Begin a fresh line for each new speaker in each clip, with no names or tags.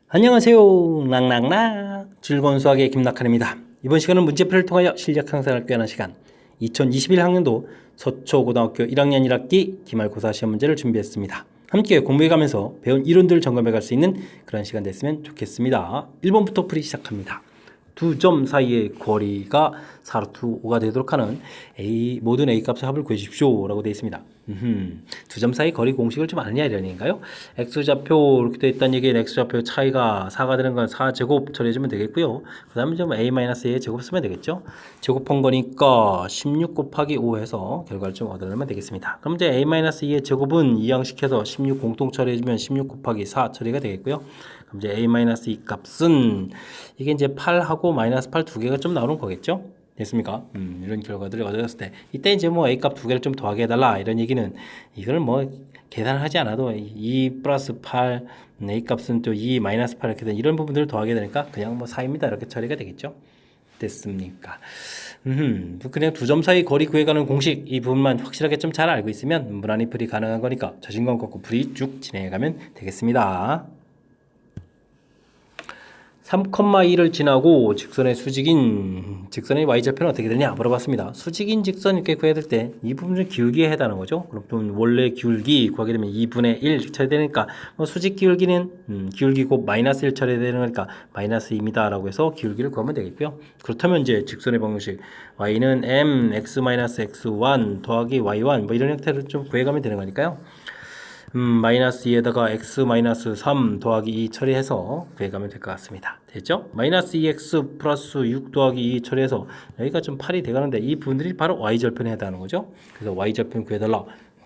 안녕하세요. 낭낭낭 즐거운 수학의 김낙한입니다. 이번 시간은 문제풀이를 통하여 실력 향상을 꾀하는 시간 2021학년도 서초고등학교 1학년 1학기 기말고사 시험 문제를 준비했습니다. 함께 공부해가면서 배운 이론들을 점검해갈 수 있는 그런 시간 됐으면 좋겠습니다. 1번부터 풀이 시작합니다. 두 점 사이의 거리가 4루트 5가 되도록 하는 모든 A값의 합을 구해주십시오 라고 되어 있습니다. 두 점 사이 거리 공식을 좀 아느냐 이런 얘기인가요? X좌표 이렇게 되어 있다는 얘기는 X좌표 차이가 4가 되는 건 4제곱 처리해주면 되겠고요. 그 다음에 좀 A-A의 제곱 쓰면 되겠죠. 제곱한 거니까 16 곱하기 5 해서 결과를 좀 얻어내면 되겠습니다. 그럼 이제 A-2의 제곱은 이항식해서 16 공통 처리해주면 16 곱하기 4 처리가 되겠고요. 그럼 이제 A-2 값은 이게 이제 8하고 마이너스 8 두 개가 좀 나오는 거겠죠? 됐습니까? 이런 결과들을 얻었을 때 이때 이제 뭐 A 값 두 개를 좀 더하게 해달라 이런 얘기는 이걸 뭐 계산을 하지 않아도 2 플러스 8 A 값은 또 2 마이너스 8 이렇게 된 이런 부분들을 더하게 되니까 그냥 뭐 4입니다 이렇게 처리가 되겠죠? 됐습니까? 그냥 두 점 사이 거리 구해가는 공식 이 부분만 확실하게 좀 잘 알고 있으면 무난히 풀이 가능한 거니까 자신감 갖고 풀이 쭉 진행해가면 되겠습니다. 3,2를 지나고 직선의 직선의 y좌표는 어떻게 되냐 물어봤습니다. 수직인 직선 이렇게 구해야 될 때 이 부분은 기울기에 해당하는 거죠. 그럼 원래 기울기 구하게 되면 2분의 1 처리되니까 수직 기울기는 기울기 곱 마이너스 1 처리되는 거니까 마이너스 2입니다 라고 해서 기울기를 구하면 되겠고요. 그렇다면 이제 직선의 방정식 y는 m x-x1 더하기 y1 뭐 이런 형태로 좀 구해가면 되는 거니까요. 마이너스 2에다가 x 마이너스 3 더하기 2 처리해서 구해가면 될 것 같습니다. 됐죠? 마이너스 2x 플러스 6 더하기 2 처리해서 여기가 좀 8이 돼가는데 이 부분들이 바로 y절편에 해당하는 거죠. 그래서 y절편 구해달라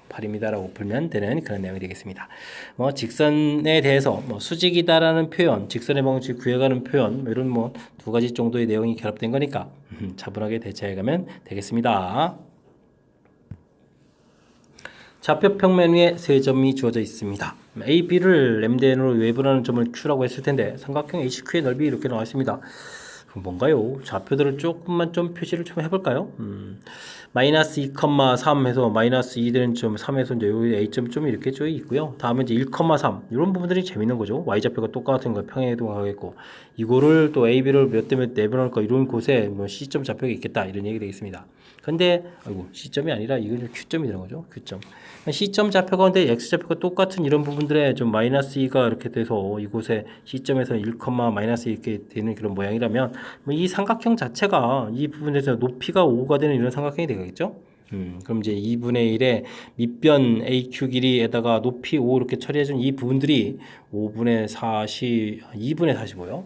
8입니다 라고 풀면 되는 그런 내용이 되겠습니다. 직선에 대해서 수직이다라는 표현, 직선의 방정식 구해가는 표현 이런 두 가지 정도의 내용이 결합된 거니까 차분하게 대처해가면 되겠습니다. 좌표 평면 위에 세 점이 주어져 있습니다. A, B를 램덴으로 외분하는 점을 Q라고 했을 텐데 삼각형 HQ의 넓이 이렇게 나와 있습니다. 뭔가요? 좌표들을 조금만 좀 표시를 좀 해볼까요? 마이너스 2,3 해서 마이너스 2 되는 점 3에서 이제 여기 A점 좀 이렇게 쪼여 있고요. 다음에 이제 1,3 이런 부분들이 재밌는 거죠. Y좌표가 똑같은 거 평행이동하겠고 이거를 또 A, B를 몇 대 몇 내분할까 이런 곳에 C점 좌표가 있겠다 이런 얘기 되겠습니다. 근데 C점이 아니라 이건 Q점이 되는 거죠. Q점. C점 좌표가 근데 X좌표가 똑같은 이런 부분들에 좀 마이너스 2가 이렇게 돼서 이곳에 C점에서 1, 마이너스 이렇게 되는 그런 모양이라면 이 삼각형 자체가 이 부분에서 높이가 5가 되는 이런 삼각형이 되겠죠? 그럼 이제 2분의 1의 밑변 AQ 길이에다가 높이 5 이렇게 처리해준 이 부분들이 5분의 40, 2분의 45요.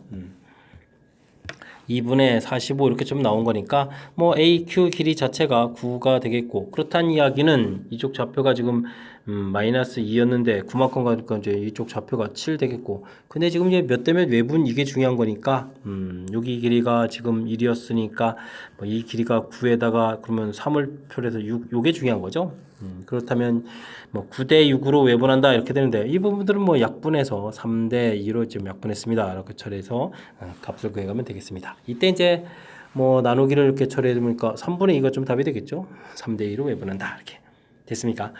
2분의 45 이렇게 좀 나온 거니까 AQ 길이 자체가 9가 되겠고 그렇다는 이야기는 이쪽 좌표가 지금 마이너스 2였는데 9만큼 가니까 이제 이쪽 좌표가 7 되겠고 근데 지금 이제 몇 대 몇 외분 이게 중요한 거니까 여기 길이가 지금 1이었으니까 이 길이가 9에다가 그러면 3을 표해서 6 요게 중요한 거죠. 그렇다면 9대 6으로 외분한다 이렇게 되는데 이 부분들은 약분해서 3대 2로 지금 약분했습니다. 이렇게 처리해서 값을 구해가면 되겠습니다. 이때 이제 나누기를 이렇게 처리해 보니까 3분의 2가 좀 답이 되겠죠. 3대 2로 외분한다 이렇게 됐습니까?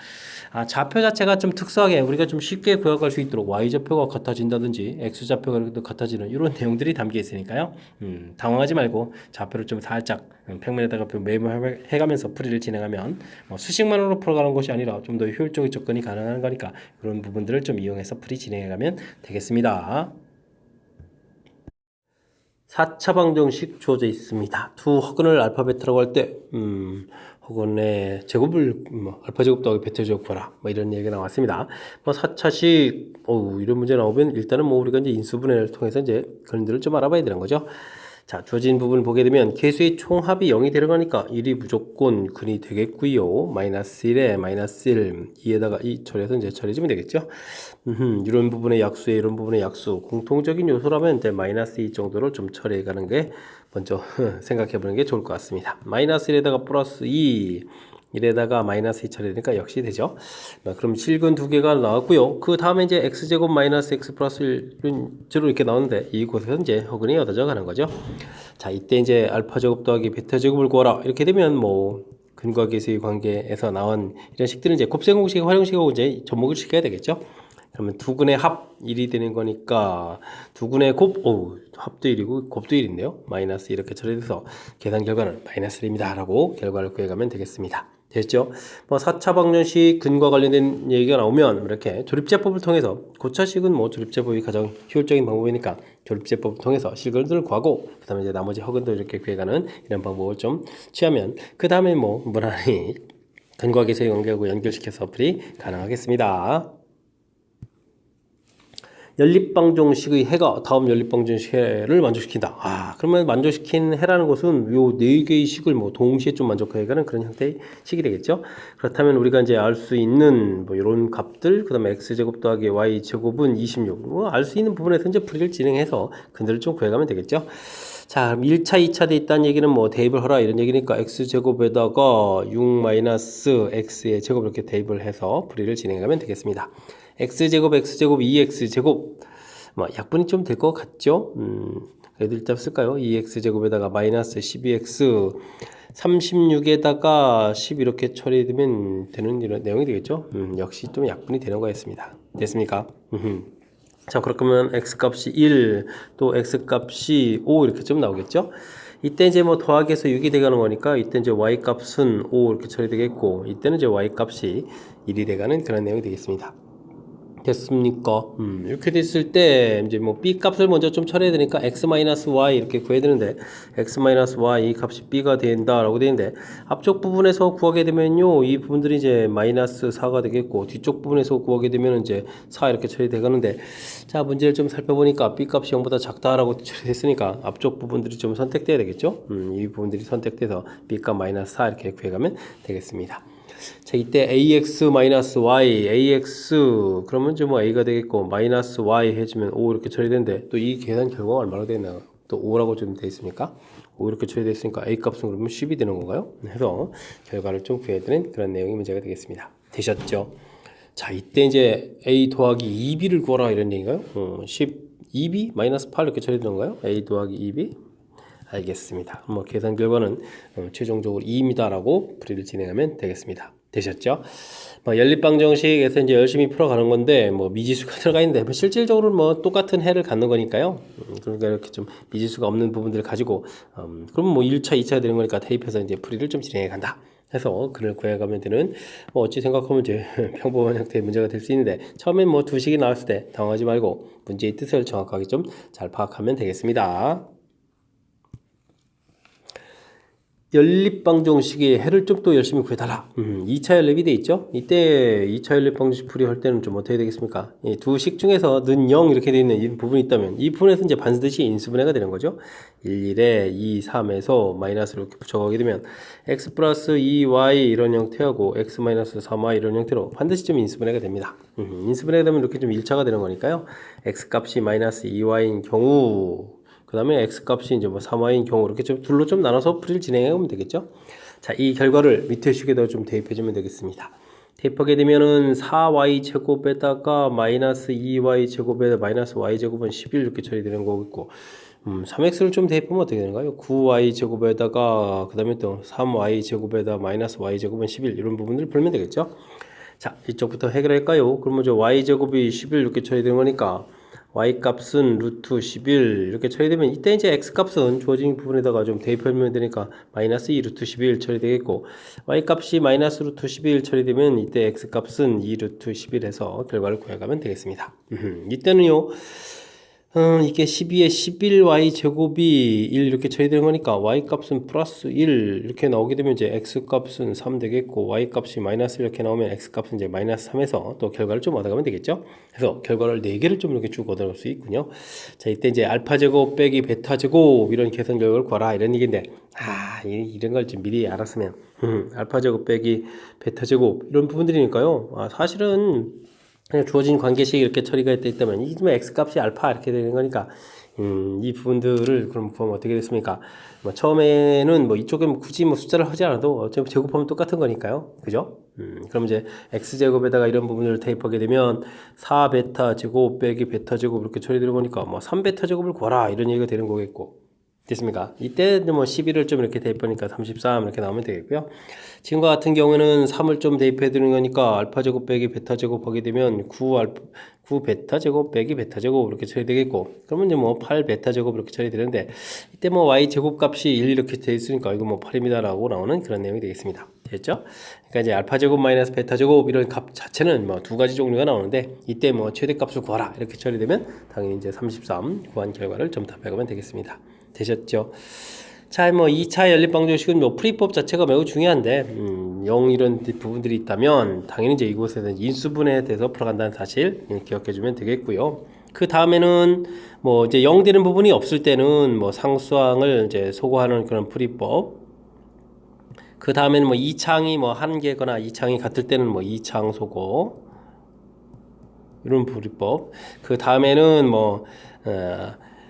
좌표 자체가 좀 특수하게 우리가 좀 쉽게 구역할 수 있도록 y좌표가 같아진다든지 x좌표가 같아지는 이런 내용들이 담겨 있으니까요. 당황하지 말고 좌표를 좀 살짝 평면에다가 메모해가면서 풀이를 진행하면 수식만으로 풀어가는 것이 아니라 좀 더 효율적인 접근이 가능한 거니까 그런 부분들을 좀 이용해서 풀이 진행해가면 되겠습니다. 4차 방정식 주어져 있습니다. 두 허근을 알파벳이라고 할 때 허근의 제곱을 알파 제곱 더하기 베타 제곱 구하라 이런 얘기가 나왔습니다. 4차식 이런 문제 나오면 일단은 우리가 이제 인수분해를 통해서 이제 그런 데를 좀 알아봐야 되는 거죠. 자, 주어진 부분을 보게 되면 개수의 총합이 0이 들어가니까 1이 무조건 근이 되겠고요. 마이너스 1에 마이너스 1, 2에다가 2 처리해서 이제 처리해주면 되겠죠. 이런 부분의 약수에 이런 부분의 약수 공통적인 요소라면 이제 마이너스 2 정도로 좀 처리해가는 게 먼저 생각해보는 게 좋을 것 같습니다. 마이너스 1에다가 플러스 2 1에다가 마이너스 2 처리되니까 역시 되죠. 그럼 실근 두 개가 나왔고요. 그 다음에 이제 x제곱 마이너스 x 플러스 1로 이렇게 나오는데 이곳에서 이제 허근이 얻어져 가는 거죠. 자, 이때 이제 알파 제곱 더하기 베타 제곱을 구하라 이렇게 되면 근과 계수의 관계에서 나온 이런 식들은 이제 곱셈 공식 활용식하고 이제 접목을 시켜야 되겠죠. 그러면 두근의 합 1이 되는 거니까 두근의 합도 1이고 곱도 1인데요. 마이너스 이렇게 처리돼서 계산 결과는 마이너스 1입니다. 라고 결과를 구해가면 되겠습니다. 됐죠? 뭐 4차 방정식 근과 관련된 얘기가 나오면 이렇게 조립제법을 통해서 고차식은 뭐 조립제법이 가장 효율적인 방법이니까 조립제법을 통해서 실근들을 구하고 그 다음에 이제 나머지 허근도 이렇게 구해가는 이런 방법을 좀 취하면 그 다음에 뭐 무난히 근과 계수의 관계하고 연결시켜서 풀이 가능하겠습니다. 연립방정식의 해가 다음 연립방정식 해를 만족시킨다. 그러면 만족시킨 해라는 것은 요 네 개의 식을 뭐 동시에 좀 만족해가는 그런 형태의 식이 되겠죠. 그렇다면 우리가 이제 알 수 있는 뭐 이런 값들, 그다음에 x제곱 더하기 y제곱은 26. 뭐 알 수 있는 부분에서 이제 풀이를 진행해서 근들을 좀 구해가면 되겠죠. 자, 그럼 1차, 2차 돼 있다는 얘기는 뭐 대입을 하라 이런 얘기니까 x제곱에다가 6-x의 제곱 이렇게 대입을 해서 풀이를 진행하면 되겠습니다. x제곱, x제곱, 2x제곱 뭐 약분이 좀 될 것 같죠? 그래도 일단 쓸까요? 2x제곱에다가 마이너스 12x 36에다가 10 이렇게 처리되면 되는 이런 내용이 되겠죠? 역시 좀 약분이 되는 거였습니다. 됐습니까? 자, 그렇다면 x값이 1, 또 x값이 5 이렇게 좀 나오겠죠? 이때 이제 뭐 더하기해서 6이 돼가는 거니까 이때 이제 y값은 5 이렇게 처리되겠고 이때는 이제 y값이 1이 돼가는 그런 내용이 되겠습니다. 됐습니까? 이렇게 됐을 때 이제 뭐 b 값을 먼저 좀 처리해야 되니까 x-y 이렇게 구해야 되는데 x-y 이 값이 b가 된다라고 되는데 앞쪽 부분에서 구하게 되면요 이 부분들이 이제 마이너스 4가 되겠고 뒤쪽 부분에서 구하게 되면 이제 4 이렇게 처리되가는데 자 문제를 좀 살펴보니까 b 값이 0보다 작다라고 처리했으니까 앞쪽 부분들이 좀 선택돼야 되겠죠? 이 부분들이 선택돼서 b 값 마이너스 4 이렇게 구해가면 되겠습니다. 자, 이때 ax-y, ax 그러면 좀 뭐 a가 되겠고 마이너스 y 해주면 5 이렇게 처리되는데 또 이 계산 결과가 얼마나 되나요? 또 5라고 좀 돼 있습니까? 5 이렇게 처리되어 있으니까 a 값은 그러면 10이 되는 건가요? 해서 결과를 좀 구해야 되는 그런 내용이 문제가 되겠습니다. 되셨죠? 자, 이때 이제 a 더하기 2b를 구하라 이런 얘기인가요? 12b 마이너스 8 이렇게 처리되는 건가요? a 더하기 2b 알겠습니다. 뭐 계산 결과는 최종적으로 2입니다라고 풀이를 진행하면 되겠습니다. 되셨죠? 뭐 연립방정식에서 이제 열심히 풀어가는 건데 뭐 미지수가 들어가 있는데 뭐 실질적으로는 뭐 똑같은 해를 갖는 거니까요. 그러니까 이렇게 좀 미지수가 없는 부분들을 가지고 그럼 뭐 1차, 2차 되는 거니까 대입해서 이제 풀이를 좀 진행해 간다. 해서 글을 구해가면 되는 뭐 어찌 생각하면 이제 평범한 형태의 문제가 될 수 있는데 처음엔 뭐 두 식이 나왔을 때 당황하지 말고 문제의 뜻을 정확하게 좀 잘 파악하면 되겠습니다. 연립방정식의 해를 좀 또 열심히 구해달라. 2차 연립이 돼 있죠? 이때 2차 연립방정식 풀이할 때는 좀 어떻게 되겠습니까? 이 두 식 중에서 는 0 이렇게 되어 있는 이 부분이 있다면 이 부분에서 이제 반드시 인수분해가 되는 거죠. 1, 1에 2, 3에서 마이너스를 이렇게 붙여가게 되면 x 플러스 2y 이런 형태하고 x 마이너스 3y 이런 형태로 반드시 좀 인수분해가 됩니다. 인수분해가 되면 이렇게 좀 1차가 되는 거니까요. x 값이 마이너스 2y인 경우 그 다음에 x값이 이제 뭐 3y인 경우 이렇게 좀 둘로 좀 나눠서 풀이를 진행해 보면 되겠죠. 자, 이 결과를 밑에 식에다 좀 대입해 주면 되겠습니다. 대입하게 되면은 4y 제곱에다가 마이너스 2y 제곱에다 마이너스 y 제곱은 11 이렇게 처리되는 거고 3x를 좀 대입하면 어떻게 되는가요? 9y 제곱에다가 그 다음에 또 3y 제곱에다 마이너스 y 제곱은 11 이런 부분들을 풀면 되겠죠. 자, 이쪽부터 해결할까요? 그러면 저 y 제곱이 11 이렇게 처리되는 거니까 y 값은 루트 11 이렇게 처리되면 이때 이제 x 값은 주어진 부분에다가 좀 대입하면 되니까 마이너스 2 루트 11 처리되겠고 y 값이 마이너스 루트 11 처리되면 이때 x 값은 2 루트 11 해서 결과를 구해가면 되겠습니다. 이때는요 이게 12에 11y 제곱이 1 이렇게 처리되는 거니까 y 값은 플러스 1 이렇게 나오게 되면 이제 x 값은 3 되겠고 y 값이 마이너스 이렇게 나오면 x 값은 이제 마이너스 3에서 또 결과를 좀 얻어가면 되겠죠. 그래서 결과를 4개를 좀 이렇게 쭉 얻어올 수 있군요. 자, 이때 이제 알파 제곱 빼기 베타 제곱 이런 계산 결과를 구하라 이런 얘기인데 이런 걸 좀 미리 알았으면 알파 제곱 빼기 베타 제곱 이런 부분들이니까요. 사실은 그냥 주어진 관계식이 이렇게 처리가 돼 있다면 이 x 값이 알파 이렇게 되는 거니까 이 부분들을 그럼 보면 어떻게 됐습니까? 뭐 처음에는 뭐 이쪽에 뭐 굳이 뭐 숫자를 하지 않아도 어차피 제곱하면 똑같은 거니까요. 그죠? 그럼 이제 x제곱에다가 이런 부분을 대입하게 되면 4베타 제곱 빼기 베타 제곱 이렇게 처리되는 거니까 뭐 3베타 제곱을 구하라 이런 얘기가 되는 거겠고 됐습니까? 이때 뭐 11을 좀 이렇게 대입하니까 33 이렇게 나오면 되겠고요. 지금과 같은 경우에는 3을 좀 대입해 드는 거니까 알파 제곱 빼기 베타 제곱 하게 되면 9 베타 제곱 빼기 베타 제곱 이렇게 처리되겠고, 그러면 이제 뭐 8 베타 제곱 이렇게 처리되는데, 이때 뭐 y 제곱 값이 1 이렇게 돼 있으니까 이거 뭐 8입니다라고 나오는 그런 내용이 되겠습니다. 됐죠? 그러니까 이제 알파 제곱 마이너스 베타 제곱 이런 값 자체는 뭐 두 가지 종류가 나오는데, 이때 뭐 최대 값을 구하라 이렇게 처리되면 당연히 이제 33 구한 결과를 좀 답해가면 되겠습니다. 되셨죠? 자, 뭐 2차 연립방정식은 뭐 풀이법 자체가 매우 중요한데 0 이런 부분들이 있다면 당연히 이제 이곳에서 인수분해에 대해서 풀어간다는 사실 기억해주면 되겠고요. 그 다음에는 뭐 이제 0 되는 부분이 없을 때는 뭐 상수항을 이제 소거하는 그런 풀이법. 그 다음에는 뭐 2창이 뭐 한 개거나 2창이 같을 때는 뭐 2창 소거 이런 풀이법. 그 다음에는 뭐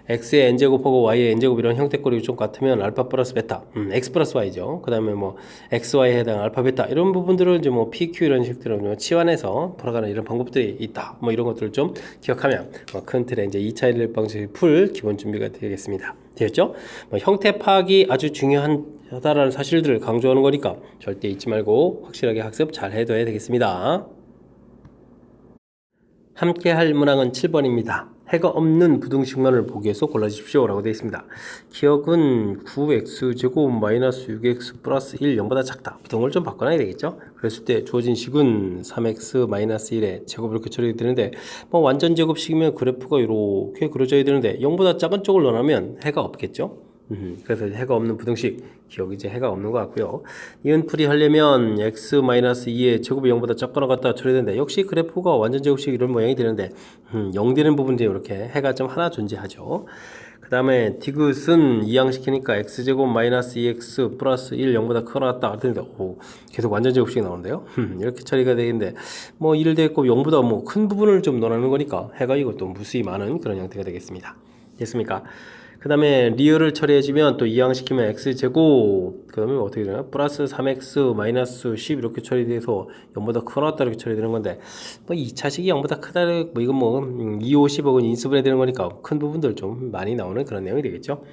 x의 n제곱하고 y의 n제곱 이런 형태꼴이 좀 같으면 알파 플러스 베타, x 플러스 y죠. 그 다음에 뭐 xy에 해당 알파 베타 이런 부분들을 이제 뭐 pq 이런 식들을 치환해서 풀어가는 이런 방법들이 있다. 뭐 이런 것들을 좀 기억하면 큰 틀에 이제 2차 연립 방식 풀 기본 준비가 되겠습니다. 되었죠? 뭐 형태 파악이 아주 중요하다라는 사실들을 강조하는 거니까 절대 잊지 말고 확실하게 학습 잘 해둬야 되겠습니다. 함께 할 문항은 7번입니다. 해가 없는 부등식만을 보기 위해서 골라주십시오 라고 되어 있습니다. 기억은 9x제곱 마이너스 6x 플러스 1 0보다 작다. 부등을 좀 바꿔놔야 되겠죠. 그랬을 때 주어진 식은 3x 마이너스 1의 제곱 이렇게 처리해야 되는데, 뭐 완전 제곱식이면 그래프가 이렇게 그려져야 되는데 0보다 작은 쪽을 넣으면 해가 없겠죠. 그래서 해가 없는 부등식, 기억이 이제 해가 없는 것 같고요. 이은풀이 하려면 x-2의 제곱이 0보다 작거나 같다 처리되는데, 역시 그래프가 완전 제곱식 이런 모양이 되는데 0 되는 부분들이 이렇게 해가 좀 하나 존재하죠. 그 다음에 디귿은 이항시키니까 x제곱 마이너스 2x 플러스 1 0보다 크거나 같다 그랬는데 계속 완전 제곱식이 나오는데요. 이렇게 처리가 되겠는데, 뭐 1 대고 0보다 뭐 큰 부분을 좀 넣어놓는 거니까 해가 이것도 무수히 많은 그런 형태가 되겠습니다. 됐습니까? 그 다음에 리얼을 처리해주면 또 이항시키면 x제곱, 그 다음에 어떻게 되나? 플러스 3x 마이너스 10 이렇게 처리돼서 0보다 크거나 같다 이렇게 처리되는 건데, 뭐 2차식이 0보다 크다, 뭐 이건 뭐 2, 50억은 인수분해 되는 거니까 큰 부분들 좀 많이 나오는 그런 내용이 되겠죠.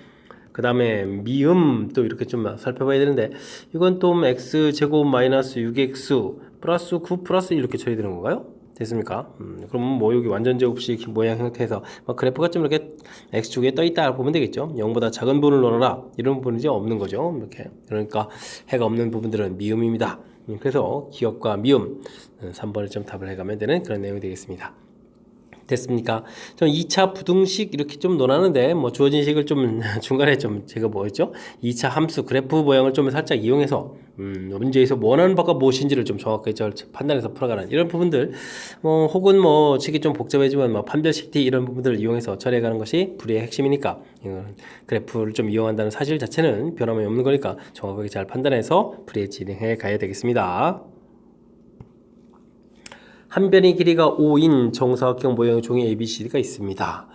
그 다음에 미음 또 이렇게 좀 살펴봐야 되는데, 이건 또 x제곱 마이너스 6x 플러스 9 플러스 이렇게 처리되는 건가요? 됐습니까? 그럼 뭐 여기 완전 제곱식 모양 형태에서 그래프가 좀 이렇게 x축에 떠 있다 보면 되겠죠. 0보다 작은 부분을 넣어라 이런 부분은 이제 없는 거죠. 이렇게. 그러니까 해가 없는 부분들은 미음입니다. 그래서 기억과 미음 3번을 좀 답을 해가면 되는 그런 내용이 되겠습니다. 됐습니까? 좀 2차 부등식 이렇게 좀 논하는데, 뭐 주어진 식을 좀 중간에 좀 제가 뭐였죠? 2차 함수 그래프 모양을 좀 살짝 이용해서 문제에서 원하는 바가 무엇인지를 좀 정확하게 판단해서 풀어가는 이런 부분들, 뭐 혹은 뭐 식이 좀 복잡해지만 뭐 판별식 T 이런 부분들을 이용해서 처리해가는 것이 불이의 핵심이니까, 그래프를 좀 이용한다는 사실 자체는 변함이 없는 거니까 정확하게 잘 판단해서 불이에 진행해 가야 되겠습니다. 한 변의 길이가 5인 정사각형 모양의 종이 ABCD가 있습니다.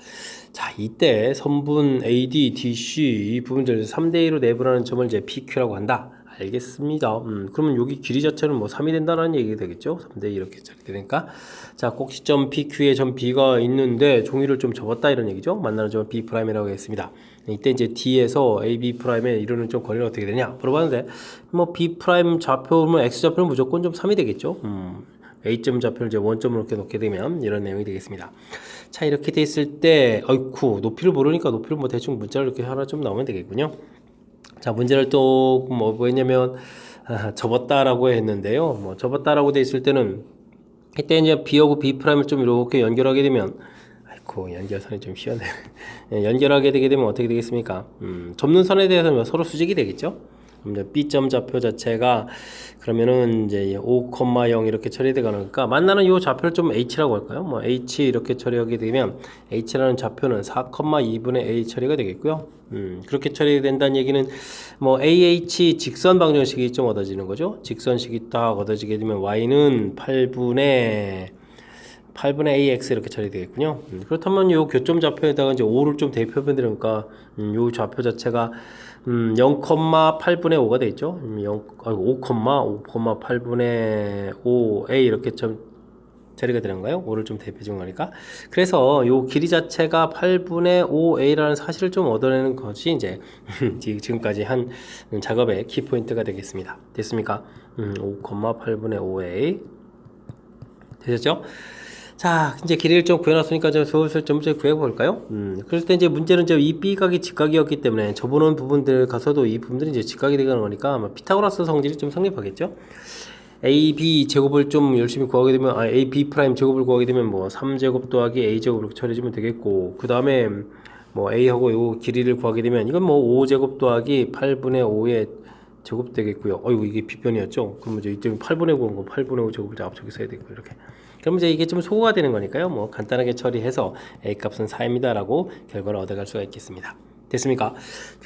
자, 이때 선분 AD, DC 이 부분들 3대2로 내분하는 점을 이제 PQ라고 한다. 알겠습니다. 그러면 여기 길이 자체는 뭐 3이 된다는 얘기가 되겠죠? 3대2 이렇게 처리되니까. 자, 꼭지점 PQ에 점 B가 있는데 종이를 좀 접었다 이런 얘기죠? 만나는 점을 B'이라고 했습니다. 이때 이제 D에서 AB'에 이르는 점 거리는 어떻게 되냐? 물어봤는데, 뭐 B' 좌표면 X 좌표는 무조건 좀 3이 되겠죠? A점 좌표를 이제 원점으로 이렇게 놓게 되면 이런 내용이 되겠습니다. 자, 이렇게 돼 있을 때, 아이쿠, 높이를 모르니까 높이를 뭐 대충 문자를 이렇게 하나 좀 나오면 되겠군요. 자, 문제를 또 뭐 했냐면, 접었다라고 했는데요. 뭐 접었다라고 돼 있을 때는, 이때 이제 B하고 B'을 좀 이렇게 연결하게 되면, 아이쿠, 연결선이 좀 희한해. 연결하게 되게 되면 어떻게 되겠습니까? 접는 선에 대해서 서로 수직이 되겠죠? B점 좌표 자체가 그러면은 이제 5,0 이렇게 처리되가니까 만나는 이 좌표를 좀 H라고 할까요? 뭐 H 이렇게 처리하게 되면 H라는 좌표는 4,2분의 A 처리가 되겠고요. 그렇게 처리된다는 얘기는 뭐 AH 직선 방정식이 좀 얻어지는 거죠. 직선식이 딱 얻어지게 되면 Y는 8분의 AX 이렇게 처리되겠군요. 그렇다면 이 교점 좌표에다가 이제 5를 좀 대입하면 되니까 이 좌표 자체가 0,8분의 5가 되겠죠. 5,8분의 5A 이렇게 좀 처리가 되는 거예요. 5를 좀 대입해 준 거니까. 그래서 요 길이 자체가 8분의 5a라는 사실을 좀 얻어내는 것이 이제 지금까지 한 작업의 키포인트가 되겠습니다. 됐습니까? 5,8분의 5a 되셨죠? 자, 이제 길이를 좀 구해놨으니까 좀 슬슬 좀 구해볼까요? 그럴 때 이제 문제는 이제 이 B각이 직각이었기 때문에 접어놓은 부분들 가서도 이 부분들이 이제 직각이 되는 거니까 아마 피타고라스 성질이 좀 성립하겠죠? AB 제곱을 좀 열심히 구하게 되면, AB 프라임 제곱을 구하게 되면 뭐 3제곱 더하기 A 제곱으로 처리해주면 되겠고, 그 다음에 뭐 A하고 요 길이를 구하게 되면 이건 뭐 5제곱 더하기 8분의 5의 제곱 되겠고요. 어이구, 이게 빗변이었죠? 그럼 이제 이쪽은 8분의 9인 거 8분의 5 제곱을 앞쪽에 써야 되고, 이렇게. 그럼 이제 이게 좀 소거가 되는 거니까요. 뭐 간단하게 처리해서 A 값은 4입니다 라고 결과를 얻어갈 수가 있겠습니다. 됐습니까?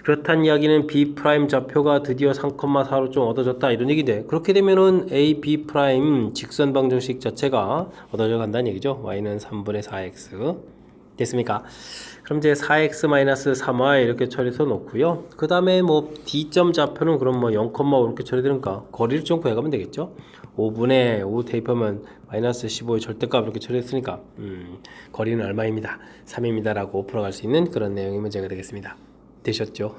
그렇다는 이야기는 B 프라임 좌표가 드디어 3,4로 좀 얻어졌다 이런 얘기인데, 그렇게 되면은 A, B 프라임 직선 방정식 자체가 얻어져 간다는 얘기죠. Y는 3분의 4X 됐습니까? 그럼 이제 4x-3y 이렇게 처리해서 놓고요. 그 다음에 뭐 D점 좌표는 그럼 뭐 0,5 이렇게 처리되니까 거리를 좀 구해가면 되겠죠. 5분의 5 대입하면 마이너스 15의 절대값 이렇게 처리했으니까 거리는 얼마입니다. 3입니다 라고 풀어갈 수 있는 그런 내용의 문제가 되겠습니다. 되셨죠?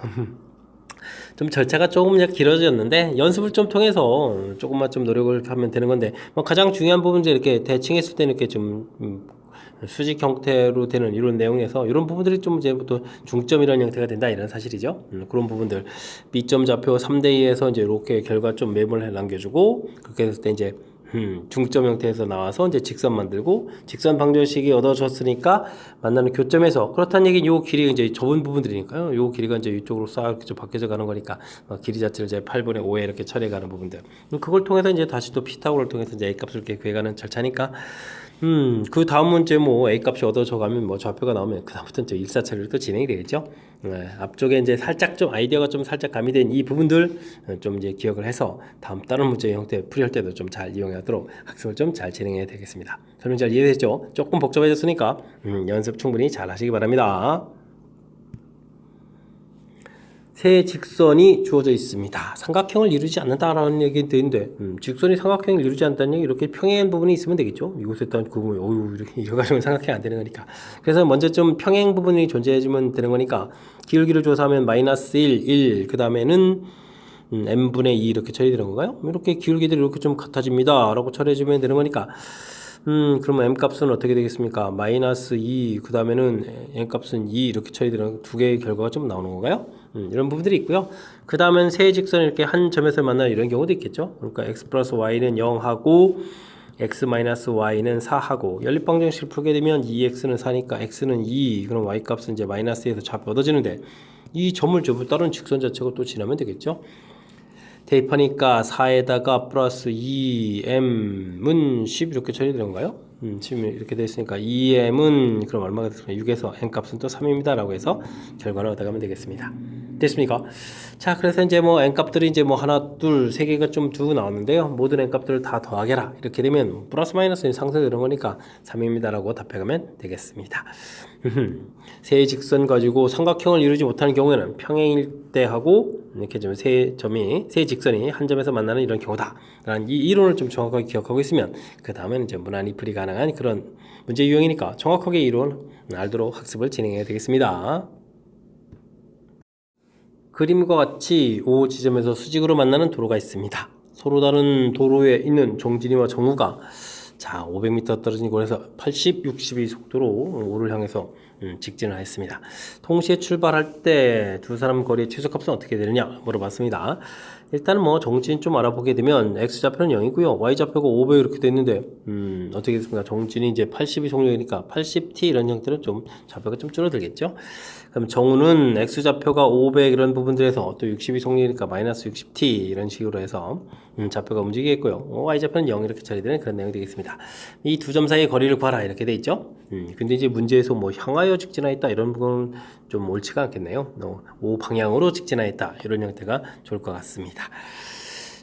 좀 절차가 조금 길어졌는데 연습을 좀 통해서 조금만 좀 노력을 하면 되는 건데, 뭐 가장 중요한 부분들 이렇게 대칭했을 때는 이렇게 좀 수직 형태로 되는 이런 내용에서 이런 부분들이 좀 이제부터 중점이라는 형태가 된다 이런 사실이죠. 그런 부분들 B점 좌표 3대2에서 이제 이렇게 결과 좀 매몰을 남겨주고, 그렇게 했을 때 이제 중점 형태에서 나와서 이제 직선 만들고, 직선 방정식이 얻어졌으니까 만나는 교점에서, 그렇다는 얘기는 요 길이가 이제 좁은 부분들이니까요. 요 길이가 이제 이쪽으로 싹 이렇게 좀 바뀌어져 가는 거니까 길이 자체를 이제 8분의 5에 이렇게 처리해 가는 부분들, 그걸 통해서 이제 다시 또 피타고라를 통해서 이제 A 값을 이렇게 구해가는 절차니까, 그 다음 문제 뭐 A 값이 얻어져 가면 뭐 좌표가 나오면 그 다음부터는 또 일사천리로 또 진행이 되겠죠. 앞쪽에 이제 살짝 좀 아이디어가 좀 살짝 가미된 이 부분들 좀 이제 기억을 해서 다른 문제 형태 풀이할 때도 좀 잘 이용하도록 학습을 좀 잘 진행해야 되겠습니다. 설명 잘 이해되죠? 조금 복잡해졌으니까 연습 충분히 잘 하시기 바랍니다. 세 직선이 주어져 있습니다. 삼각형을 이루지 않는다라는 얘기가 되는데, 직선이 삼각형을 이루지 않는다는 얘기, 이렇게 평행한 부분이 있으면 되겠죠. 이곳에 있던 그 부분이 이렇게 이어가지고 삼각형이 안 되는 거니까. 그래서 먼저 좀 평행 부분이 존재해주면 되는 거니까, 기울기를 조사하면 마이너스 1, 그 다음에는 n분의 2 이렇게 처리되는 건가요? 이렇게 기울기들이 이렇게 좀 같아집니다 라고 처리해주면 되는 거니까, 그러면 m값은 어떻게 되겠습니까? 마이너스 2, 그 다음에는 n값은 2 이렇게 처리되는 두 개의 결과가 좀 나오는 건가요? 이런 부분들이 있고요. 그 다음은 세 직선이 이렇게 한 점에서 만나는 이런 경우도 있겠죠. 그러니까 x 플러스 y는 0하고 x 마이너스 y는 4하고, 연립방정식을 풀게 되면 2x는 4니까 x는 2, 그럼 y 값은 이제 마이너스 2에서 좌표 얻어지는데, 이 점을 다른 직선 자체가 또 지나면 되겠죠. 대입하니까 4에다가 플러스 2m은 10 이렇게 처리되는 건가요? 10 이렇게 되어 있으니까 2m은 그럼 얼마가 됐습니까? 6에서 n값은 또 3입니다 라고 해서 결과를 얻어가면 되겠습니다. 됐습니까? 자, 그래서 이제 뭐 n값들이 이제 뭐 하나, 둘, 세 개가 좀 두 나왔는데요. 모든 n값들을 다 더하게라 이렇게 되면 플러스 마이너스는 상쇄되는 거니까 3입니다 라고 답해가면 되겠습니다. 세 직선 가지고 삼각형을 이루지 못하는 경우에는 평행일 때 하고, 이렇게 좀 세 직선이 한 점에서 만나는 이런 경우다 라는 이 이론을 좀 정확하게 기억하고 있으면 그 다음에는 이제 무난히 풀이 가능한 그런 문제 유형이니까 정확하게 이론 알도록 학습을 진행해야 되겠습니다. 그림과 같이 O 지점에서 수직으로 만나는 도로가 있습니다. 서로 다른 도로에 있는 종진이와 정우가 500m 떨어진 곳에서 80, 60의 속도로 O를 향해서 직진을 했습니다. 동시에 출발할 때 두 사람 거리의 최소값은 어떻게 되느냐 물어봤습니다. 일단은 뭐 정진 좀 알아보게 되면 x좌표는 0이고요. y좌표가 500 이렇게 됐는데 어떻게 됐습니까? 정진이 이제 80이 속력이니까 80t 이런 형태는 좀 좌표가 좀 줄어들겠죠. 그럼 정우는 x좌표가 500 이런 부분들에서 또 60이 속력이니까 마이너스 60t 이런 식으로 해서 좌표가 움직이겠고요. y좌표는 0 이렇게 처리되는 그런 내용이 되겠습니다. 이 두 점 사이의 거리를 구하라 이렇게 돼 있죠. 근데 이제 문제에서 뭐 향하여 직진하였다 이런 부분은 좀 옳지가 않겠네요. O 방향으로 직진하였다 이런 형태가 좋을 것 같습니다.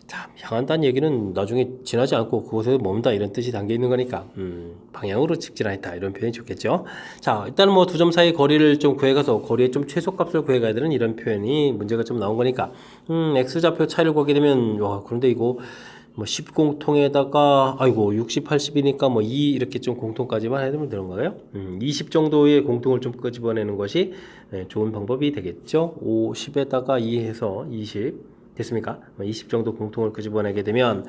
자, 향한다는 얘기는 나중에 지나지 않고 그곳에 머문다 이런 뜻이 담겨 있는 거니까 방향으로 직진하였다 이런 표현이 좋겠죠. 자, 일단은 뭐 두 점 사이 거리를 좀 구해가서 거리의 좀 최소값을 구해가야 되는 이런 표현이 문제가 좀 나온 거니까 x좌표 차이를 구하게 되면 그런데 이거 뭐 10 공통에다가 아이고 60, 80이니까 뭐 2 이렇게 좀 공통까지만 해두면 되는 건가요? 20 정도의 공통을 좀 끄집어내는 것이 좋은 방법이 되겠죠. 5, 10에다가 2 해서 20 됐습니까? 20 정도 공통을 끄집어내게 되면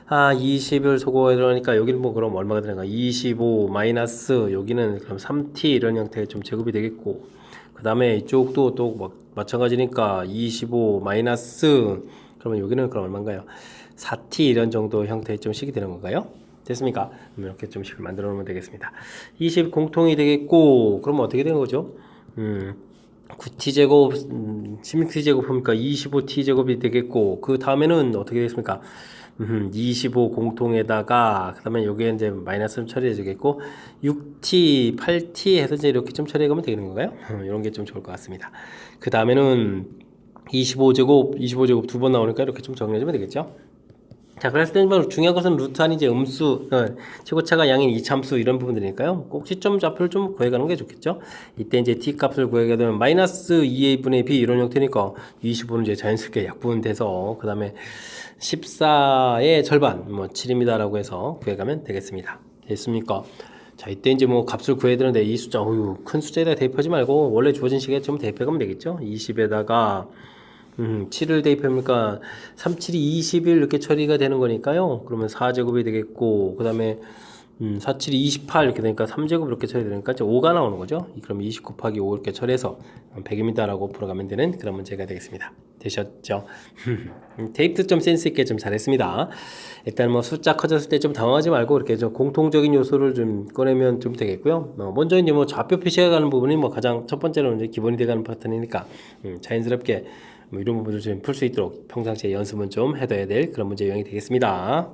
20을 소거해 들어가니까 여기는 뭐 그럼 얼마가 되는가? 25 마이너스 여기는 그럼 3t 이런 형태의 좀 제곱이 되겠고 그 다음에 이쪽도 또 마찬가지니까 25 마이너스 그러면 여기는 그럼 얼마인가요? 4t 이런 정도 형태의 좀 식이 되는 건가요? 됐습니까? 그럼 이렇게 좀 식을 만들어 놓으면 되겠습니다. 20 공통이 되겠고 그러면 어떻게 되는 거죠? 9t제곱 16t제곱 하니까 25t제곱이 되겠고 그 다음에는 어떻게 되겠습니까? 25 공통에다가 그 다음에 여기에 이제 마이너스를 처리해 주겠고 6t, 8t 해서 이제 이렇게 좀 처리해 가면 되는 건가요? 이런 게 좀 좋을 것 같습니다. 그 다음에는 25제곱 두 번 나오니까 이렇게 좀 정리해 주면 되겠죠? 자, 그랬을 때 중요한 것은 루트 아니지 음수, 최고차가 양인 이참수 이런 부분들이니까요. 꼭 시점 좌표를 좀 구해가는 게 좋겠죠. 이때 이제 t 값을 구하게 되면 마이너스 2a분의 b 이런 형태니까 25는 이제 자연스럽게 약분돼서 그 다음에 14의 절반 뭐 7입니다라고 해서 구해가면 되겠습니다. 됐습니까? 자, 이때 이제 뭐 값을 구해야 되는데 이 숫자, 큰 숫자에다 대입하지 말고 원래 주어진 식에 좀 대입해가면 되겠죠. 20에다가 7을 대입하니까 3, 7이 21 이렇게 처리가 되는 거니까요. 그러면 4제곱이 되겠고 그 다음에 4, 7이 28 이렇게 되니까 3제곱 이렇게 처리되니까 이제 5가 나오는 거죠. 그럼 20 곱하기 5 이렇게 처리해서 100입니다 라고 풀어가면 되는 그런 문제가 되겠습니다. 되셨죠? 대입도 좀 센스 있게 좀 잘했습니다. 일단 뭐 숫자 커졌을 때 좀 당황하지 말고 이렇게 좀 공통적인 요소를 좀 꺼내면 좀 되겠고요. 먼저 이제 뭐 좌표 표시해가는 부분이 뭐 가장 첫 번째로 이제 기본이 돼가는 패턴이니까 자연스럽게 뭐 이런 부분을 좀 풀 수 있도록 평상시에 연습은 좀 해둬야 될 그런 문제 유형이 되겠습니다.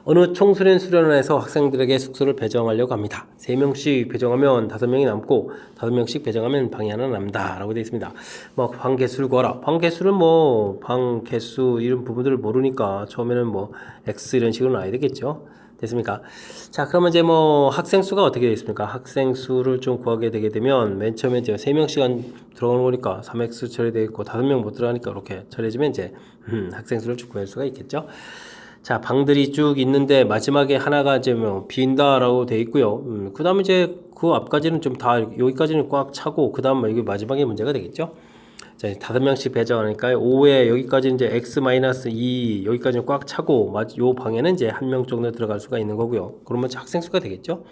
어느 청소년 수련원에서 학생들에게 숙소를 배정하려고 합니다. 3명씩 배정하면 5명이 남고 5명씩 배정하면 방이 하나 남다 라고 되어 있습니다. 뭐 방 개수를 구하라. 방 개수는 뭐 방 개수 이런 부분들을 모르니까 처음에는 뭐 x 이런 식으로 나와야 되겠죠. 됐습니까? 자, 그러면 이제 뭐 학생 수가 어떻게 되어 있습니까? 학생 수를 좀 구하게 되게 되면 맨 처음에 이제 3명씩 들어가는 거니까 3x 처리되어 있고 5명 못 들어가니까 이렇게 처리해주면 이제 학생 수를 쭉 구할 수가 있겠죠. 자, 방들이 쭉 있는데 마지막에 하나가 이제 뭐 빈다라고 돼 있고요. 그 다음에 이제 그 앞까지는 좀 다 여기까지는 꽉 차고 그 다음 이게 마지막에 문제가 되겠죠. 자, 5명씩 배정하니까요. 5에 여기까지 이제 x-2 여기까지는 꽉 차고 요 방에는 이제 1명 정도 들어갈 수가 있는 거고요. 그러면 학생 수가 되겠죠.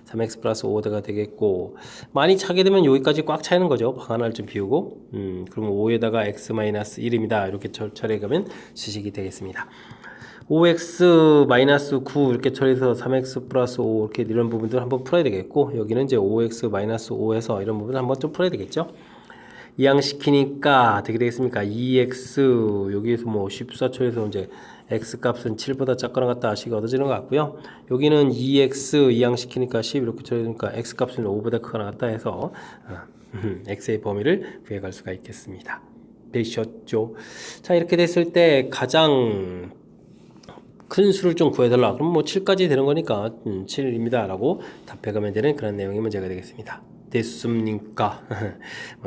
3x 플러스 5가 되겠고 많이 차게 되면 여기까지 꽉 차는 거죠. 방 하나를 좀 비우고 그러면 5에다가 x-1입니다. 이렇게 처리해 가면 수식이 되겠습니다. 5x-9 이렇게 처리해서 3x 플러스 5 이렇게 이런 부분들 한번 풀어야 되겠고 여기는 이제 5x-5에서 이런 부분을 한번 좀 풀어야 되겠죠. 이항시키니까 어떻게 되겠습니까? 2x 여기에서 뭐 14초에서 이제 x 값은 7보다 작거나 같다 식이 얻어지는 것 같고요. 여기는 2x 이항시키니까 10 이렇게 처리되니까 x 값은 5보다 크거나 같다 해서 x의 범위를 구해갈 수가 있겠습니다. 되셨죠? 자, 이렇게 됐을 때 가장 큰 수를 좀 구해달라. 그럼 뭐 7까지 되는 거니까 7입니다 라고 답해가면 되는 그런 내용의 문제가 되겠습니다. 됐습니까?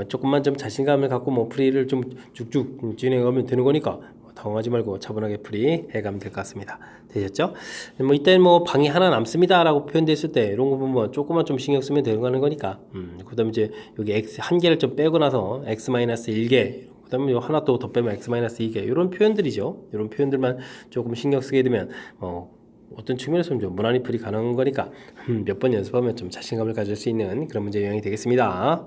조금만 좀 자신감을 갖고 뭐 풀이를 좀 쭉쭉 진행하면 되는 거니까 당황하지 말고 차분하게 풀이해가면 될 것 같습니다. 되셨죠? 뭐 이때는 뭐 방이 하나 남습니다 라고 표현됐을 때 이런 거 보면 뭐 조금만 좀 신경 쓰면 되는 거니까 그 다음에 이제 여기 x 한 개를 좀 빼고 나서 x-1개 그 다음에 하나 또 더 빼면 x-2개 이런 표현들이죠. 이런 표현들만 조금 신경 쓰게 되면 어떤 측면에서는 좀 무난히 풀이 가능한 거니까 몇 번 연습하면 좀 자신감을 가질 수 있는 그런 문제 유형이 되겠습니다.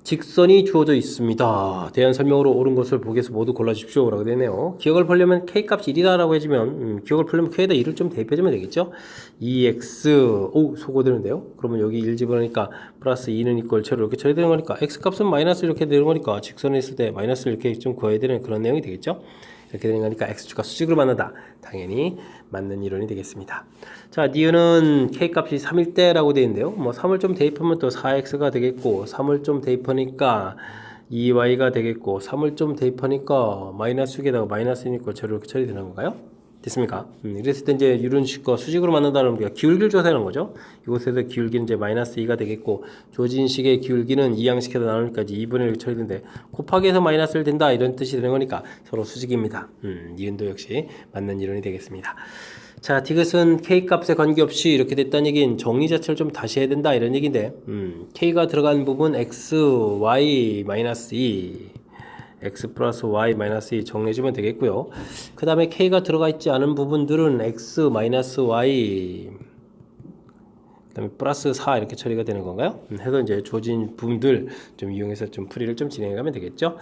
직선이 주어져 있습니다. 대한 설명으로 옳은 것을 보기에서 모두 골라주십시오 라고 되네요. 기억을 풀려면 k값이 1이다 라고 해주면 기억을 풀려면 k에다 1을 좀 대입해주면 되겠죠. 2x 소거되는데요. 그러면 여기 1 집어넣으니까 플러스 2는 이꼴 제로 이렇게 처리되는 거니까 x값은 마이너스 이렇게 되는 거니까 직선에 있을 때 마이너스를 이렇게 좀 구해야 되는 그런 내용이 되겠죠. 이렇게 되는 거니까 x축과 수직으로 만나다. 당연히 맞는 이론이 되겠습니다. 자, 니은은 k값이 3일 때라고 되어 있는데요. 뭐 3을 좀 대입하면 또 4x가 되겠고 3을 좀 대입하니까 2y가 되겠고 3을 좀 대입하니까 마이너스 6에다가 마이너스 1이니까 제로 이렇게 처리되는 건가요? 됐습니까? 이랬을 때 이제 이런 식과 수직으로 만든다는 우리가 기울기를 조사하는 거죠. 이곳에서 기울기는 이제 마이너스 2가 되겠고 주어진 식의 기울기는 2양식해서 나누니까 이제 2분의 1 처리되는데 곱하기해서 마이너스를 된다 이런 뜻이 되는 거니까 서로 수직입니다. 니은도 역시 맞는 이론이 되겠습니다. 자, 디귿은 K값에 관계없이 이렇게 됐다는 얘기는 정리 자체를 좀 다시 해야 된다 이런 얘기인데 K가 들어간 부분 X, Y, 마이너스 2 x 플러스 y 마이너스 2 정리해주면 되겠고요. 그 다음에 k가 들어가 있지 않은 부분들은 x 마이너스 y 그 다음에 플러스 4 이렇게 처리가 되는 건가요? 해서 이제 주어진 부분들 좀 이용해서 좀 풀이를 좀 진행해가면 되겠죠.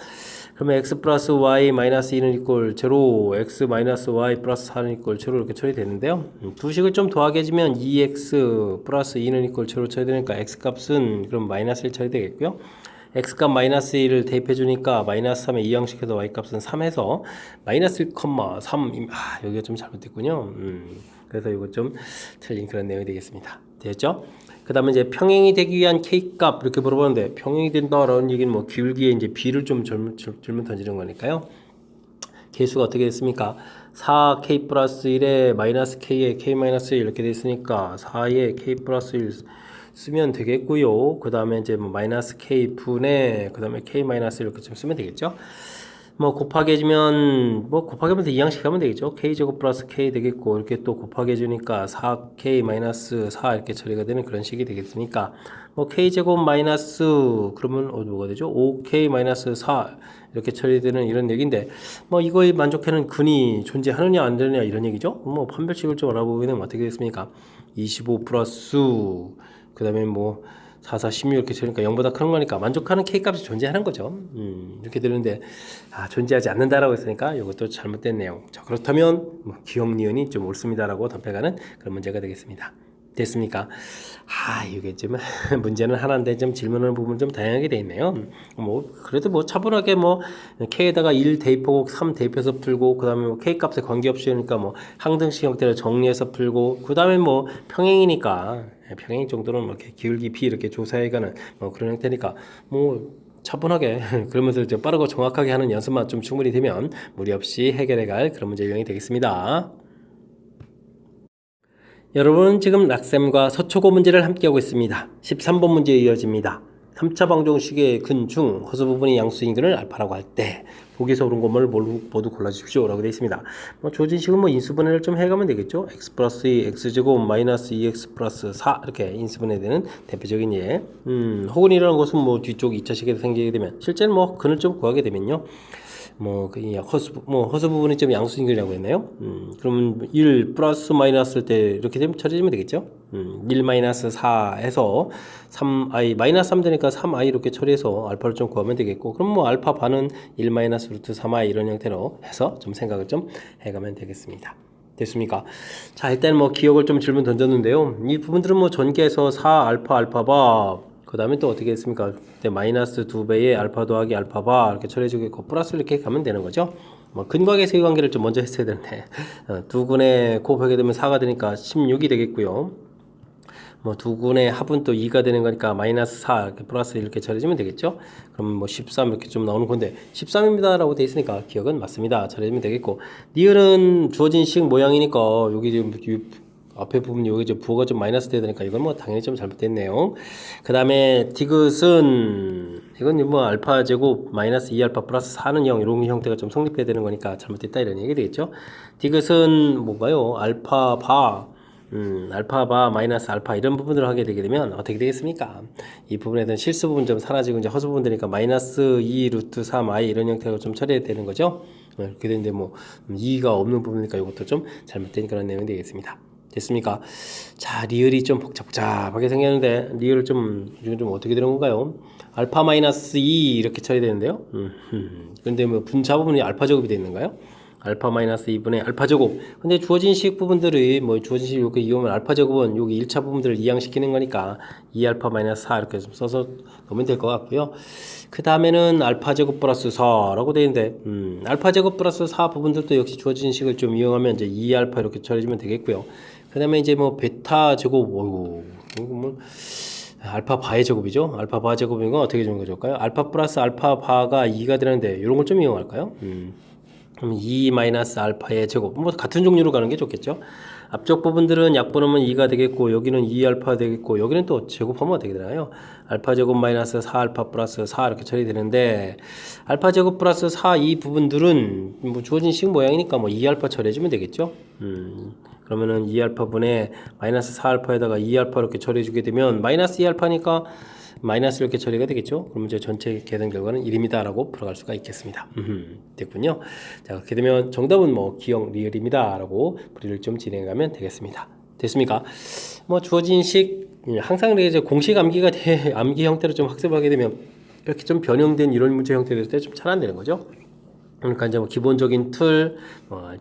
그러면 x 플러스 y 마이너스 2는 이꼴 제로, x 마이너스 y 플러스 4는 이꼴 제로 이렇게 처리되는데요. 두 식을 좀 더하게 해주면 2x 플러스 2는 이꼴 제로 처리되니까 x 값은 그럼 마이너스 1 처리되겠고요. x값 마이너스 1을 대입해 주니까 마이너스 3에 2형식해서 y값은 3에서 마이너스 1,3 여기가 좀 잘못됐군요. 그래서 이거 좀 틀린 그런 내용이 되겠습니다. 됐죠? 그 다음에 이제 평행이 되기 위한 k값 이렇게 물어보는데 평행이 된다라는 얘기는 뭐 기울기에 이제 b를 좀 줄면 던지는 거니까요. 개수가 어떻게 됐습니까? 4k 플러스 1에 마이너스 k에 k 마이너스 1 이렇게 됐으니까 4에 k 플러스 1 쓰면 되겠고요. 그 다음에 이제 뭐 마이너스 k 분의 그 다음에 k 마이너스 이렇게 좀 쓰면 되겠죠. 뭐 곱하기 해주면 뭐 곱하기 하면서 2양씩 하면 되겠죠. k 제곱 플러스 k 되겠고 이렇게 또 곱하기 해주니까 4k 마이너스 4 이렇게 처리가 되는 그런 식이 되겠으니까 뭐 k 제곱 마이너스 그러면 뭐가 되죠? 5k 마이너스 4 이렇게 처리되는 이런 얘기인데 뭐 이거에 만족하는 근이 존재하느냐 안 되느냐 이런 얘기죠. 뭐 판별식을 좀 알아보면 어떻게 됐습니까? 25 플러스 그 다음에 뭐 4, 4, 16 이렇게 되니까 0보다 큰 거니까 만족하는 K값이 존재하는 거죠. 이렇게 되는데 존재하지 않는다라고 했으니까 이것도 잘못된 내용. 자, 그렇다면 뭐 기억 니은이 좀 옳습니다라고 답해가는 그런 문제가 되겠습니다. 됐습니까? 이게 좀 문제는 하나인데 좀 질문하는 부분 좀 다양하게 돼 있네요. 뭐 그래도 뭐 차분하게 뭐 K에다가 1 대입하고 3 대입해서 풀고 그다음에 뭐 K 값에 관계없이 하니까 뭐 항등식 형태로 정리해서 풀고 그다음에 뭐 평행이니까 평행 정도는 뭐 이렇게 기울기 B 이렇게 조사해가는 뭐 그런 형태니까 뭐 차분하게 그러면서 이제 빠르고 정확하게 하는 연습만 좀 충분히 되면 무리 없이 해결해갈 그런 문제 유형이 되겠습니다. 여러분은 지금 락셈과 서초고 문제를 함께하고 있습니다. 13번 문제에 이어집니다. 3차 방정식의 근, 중, 허수 부분이 양수인 근을 알파라고 할 때 보기에서 옳은 것을 모두 골라주십시오 라고 되어 있습니다. 조진식은 뭐 인수분해를 좀 해가면 되겠죠. x 플러스 2 x제곱 마이너스 2x 플러스 4 이렇게 인수분해되는 대표적인 예. 혹은 이런 것은 뭐 뒤쪽 2차식에서 생기게 되면 실제는 뭐 근을 좀 구하게 되면요. 허수 부분이 좀 양수인근이라고 했나요? 그러면 1 플러스 마이너스일 때 이렇게 되면 처리하면 되겠죠? 1 마이너스 4에서 3i 마이너스 3 되니까 3i 이렇게 처리해서 알파를 좀 구하면 되겠고, 그럼 뭐 알파 반은 1 마이너스 루트 3i 이런 형태로 해서 좀 생각을 좀 해가면 되겠습니다. 됐습니까? 자, 일단 뭐 기억을 좀 질문 던졌는데요. 이 부분들은 뭐 전개해서 4 알파 알파바 그 다음에 또 어떻게 했습니까? 마이너스 2배의 알파 더하기 알파바 이렇게 처리해주고 플러스 이렇게 가면 되는 거죠. 뭐 근각의 세관계를 좀 먼저 했어야 되는데 두 군의 곱하게 되면 4가 되니까 16이 되겠고요. 뭐 두 군의 합은 또 2가 되는 거니까 마이너스 4 이렇게 플러스 이렇게 처리해주면 되겠죠. 그럼 뭐 13 이렇게 좀 나오는 건데 13입니다 라고 돼 있으니까 기억은 맞습니다. 처리해주면 되겠고, 니은은 주어진 식 모양이니까 여기 지금 앞에 부분 여기 좀 부호가 좀 마이너스 돼야 되니까 이건 뭐 당연히 좀 잘못됐네요. 그 다음에 디귿은 이건 뭐 알파 제곱 마이너스 2알파 플러스 4는 0 이런 형태가 좀 성립해야 되는 거니까 잘못됐다 이런 얘기 되겠죠. 디귿은 뭔가요? 알파 바 마이너스 알파 이런 부분들을 하게 되게 되면 어떻게 되겠습니까? 이 부분에 대한 실수 부분 좀 사라지고 이제 허수 부분 되니까 마이너스 2 루트 3i 이런 형태로 좀 처리해야 되는 거죠. 이렇게 되는데 뭐 2가 없는 부분이니까 이것도 좀 잘못된 그런 내용이 되겠습니다. 됐습니까? 자, 리을이 좀 복잡하게 생겼는데 리을을 이건 좀 어떻게 되는 건가요? 알파 마이너스 2 이렇게 처리되는데요. 근데 뭐 분자 부분이 알파 제곱이 되어 있는가요? 알파 마이너스 2분의 알파 제곱. 근데 주어진 식 부분들이 뭐 주어진 식 이렇게 이용하면 알파 제곱은 여기 1차 부분들을 이항시키는 거니까 2알파 마이너스 4 이렇게 좀 써서 넣으면 될 것 같고요. 그 다음에는 알파 제곱 플러스 4라고 되어 있는데 알파 제곱 플러스 4 부분들도 역시 주어진 식을 좀 이용하면 이제 2알파 이렇게 처리해주면 되겠고요. 그 다음에 이제 뭐 베타 제곱, 알파 바의 제곱이죠. 알파 바 제곱인 건 어떻게 적는 거죠? 알파 플러스 알파 바가 2가 되는데 이런 걸 좀 이용할까요? 그럼 2 마이너스 알파의 제곱. 뭐 같은 종류로 가는 게 좋겠죠. 앞쪽 부분들은 약분하면 2가 되겠고, 여기는 2알파 되겠고, 여기는 또 제곱하면 어떻게 되나요? 알파 제곱 마이너스 4알파 플러스 4 이렇게 처리되는데, 알파 제곱 플러스 4 이 부분들은 뭐 주어진 식 모양이니까 뭐 2알파 처리해주면 되겠죠. 그러면은 2알파분의 마이너스 4알파에다가 2알파 이렇게 처리해주게 되면 마이너스 2알파니까 마이너스 이렇게 처리가 되겠죠. 그럼 이제 전체 계산 결과는 1입니다 라고 풀어갈 수가 있겠습니다. 됐군요. 자, 그렇게 되면 정답은 뭐 기억 리을입니다 라고 풀이를 좀 진행하면 되겠습니다. 됐습니까? 뭐 주어진 식 항상 이제 공식 암기가 암기 형태로 좀 학습하게 되면 이렇게 좀 변형된 이론 문제 형태로 됐을 때 좀 잘 안 되는 거죠. 그러니까 이제 뭐 기본적인 툴,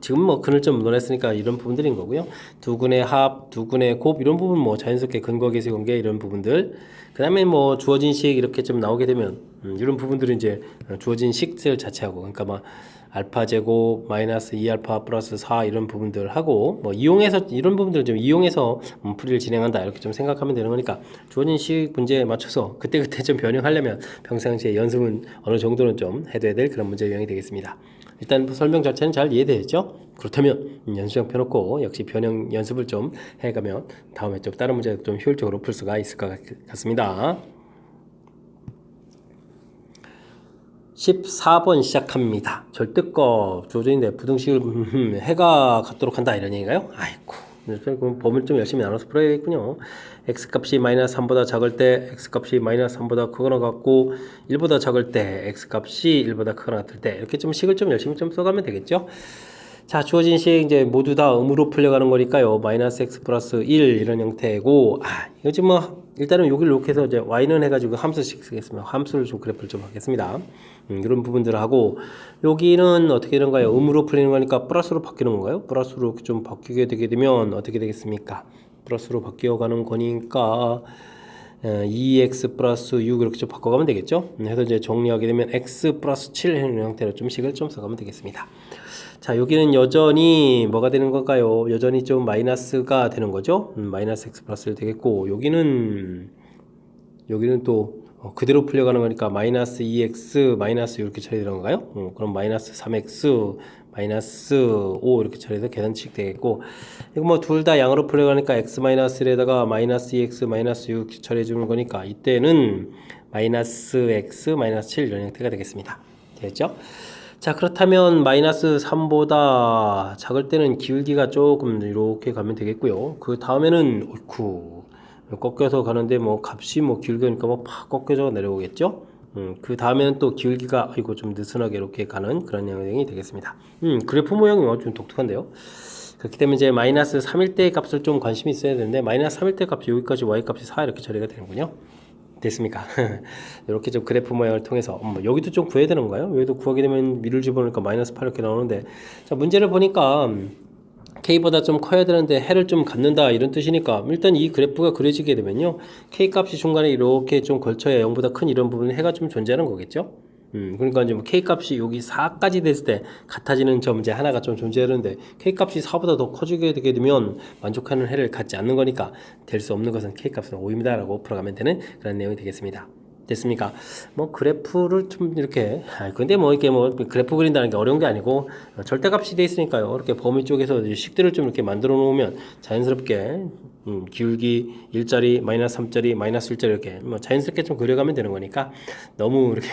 지금 뭐 근을 좀 논했으니까 이런 부분들인 거고요. 두근의 합, 두근의 곱 이런 부분 뭐 자연스럽게 근거 계수 관계 이런 부분들. 그다음에 뭐 주어진 식 이렇게 좀 나오게 되면 이런 부분들은 이제 주어진 식들 자체하고 그러니까 막 알파 제곱 마이너스 2알파 플러스 4 이런 부분들 하고 뭐 이용해서 이런 부분들을 좀 이용해서 풀이를 진행한다 이렇게 좀 생각하면 되는 거니까 주어진 식 문제에 맞춰서 그때그때 좀 변형하려면 평상시에 연습은 어느 정도는 좀 해둬야 될 그런 문제 유형이 되겠습니다. 일단 설명 자체는 잘 이해되죠? 그렇다면 연수형 펴놓고 역시 변형 연습을 좀 해가면 다음에 좀 다른 문제 좀 효율적으로 풀 수가 있을 것 같습니다. 14번 시작합니다. 절대값 조절인데 부등식을 해가 갖도록 한다 이런 얘기인가요? 아이고 그럼 범위를 좀 열심히 나눠서 풀어야겠군요. x값이 마이너스 3보다 작을 때 x값이 마이너스 3보다 크거나 같고 1보다 작을 때 x값이 1보다 크거나 같을 때 이렇게 좀 식을 좀 열심히 좀 써가면 되겠죠. 자, 주어진 식 이제 모두 다 음으로 풀려가는 거니까요. 마이너스 x 플러스 1 이런 형태고, 이거 지금 뭐 일단은 여기를 이렇게 해서 이제 y는 해가지고 함수식 쓰겠습니다. 함수를 좀 그래프를 좀 하겠습니다. 이런 부분들을 하고 여기는 어떻게 되는가요? 음으로 풀리는 거니까 플러스로 바뀌는 건가요? 플러스로 좀 바뀌게 되게 되면 어떻게 되겠습니까? 플러스로 바뀌어가는 거니까 2x 플러스 6 이렇게 좀 바꿔가면 되겠죠? 해서 이제 정리하게 되면 x 플러스 7 형태로 좀 식을 좀 써가면 되겠습니다. 자, 여기는 여전히 뭐가 되는 걸까요? 여전히 좀 마이너스가 되는 거죠? 마이너스 x 플러스 1 되겠고 여기는 또 그대로 풀려가는 거니까 마이너스 2x 마이너스 이렇게 처리되는 건가요? 그럼 마이너스 3x 마이너스 5 이렇게 처리해서 계산식 되겠고 이거 뭐 둘 다 양으로 풀려가니까 x 마이너스 1에다가 마이너스 2x 마이너스 6 처리해 주는 거니까 이때는 마이너스 x 마이너스 7 이런 형태가 되겠습니다. 됐죠? 자, 그렇다면 마이너스 3보다 작을 때는 기울기가 조금 이렇게 가면 되겠고요. 그 다음에는 꺾여서 가는데 뭐 값이 뭐 기울기니까 뭐 팍 꺾여서 내려오겠죠. 그 다음에는 또 기울기가 좀 느슨하게 이렇게 가는 그런 양형이 되겠습니다. 그래프 모양이 좀 독특한데요. 그렇기 때문에 이제 마이너스 3일 때 값을 좀 관심이 있어야 되는데 마이너스 3일 때 값이 여기까지 y 값이 4 이렇게 처리가 되는군요. 됐습니까? 이렇게 좀 그래프 모양을 통해서 여기도 좀 구해야 되는 거예요. 여기도 구하게 되면 미를 집어넣으니까 마이너스 8 이렇게 나오는데 자 문제를 보니까 K보다 좀 커야 되는데 해를 좀 갖는다 이런 뜻이니까 일단 이 그래프가 그려지게 되면요 K 값이 중간에 이렇게 좀 걸쳐야 0보다 큰 이런 부분에 해가 좀 존재하는 거겠죠. 그러니까 이제 뭐 K 값이 여기 4까지 됐을 때 같아지는 점 이제 하나가 좀 존재하는데 K 값이 4보다 더 커지게 되게 되면 만족하는 해를 갖지 않는 거니까 될 수 없는 것은 K 값은 5입니다 라고 풀어가면 되는 그런 내용이 되겠습니다. 됐습니까? 뭐 그래프를 좀 이렇게 근데 뭐 이렇게 뭐 그래프 그린다는 게 어려운 게 아니고 절대값이 돼 있으니까요. 이렇게 범위 쪽에서 식들을 좀 이렇게 만들어 놓으면 자연스럽게 기울기 1짜리 마이너스 3짜리 마이너스 1짜리 이렇게 뭐 자연스럽게 좀 그려가면 되는 거니까 너무 이렇게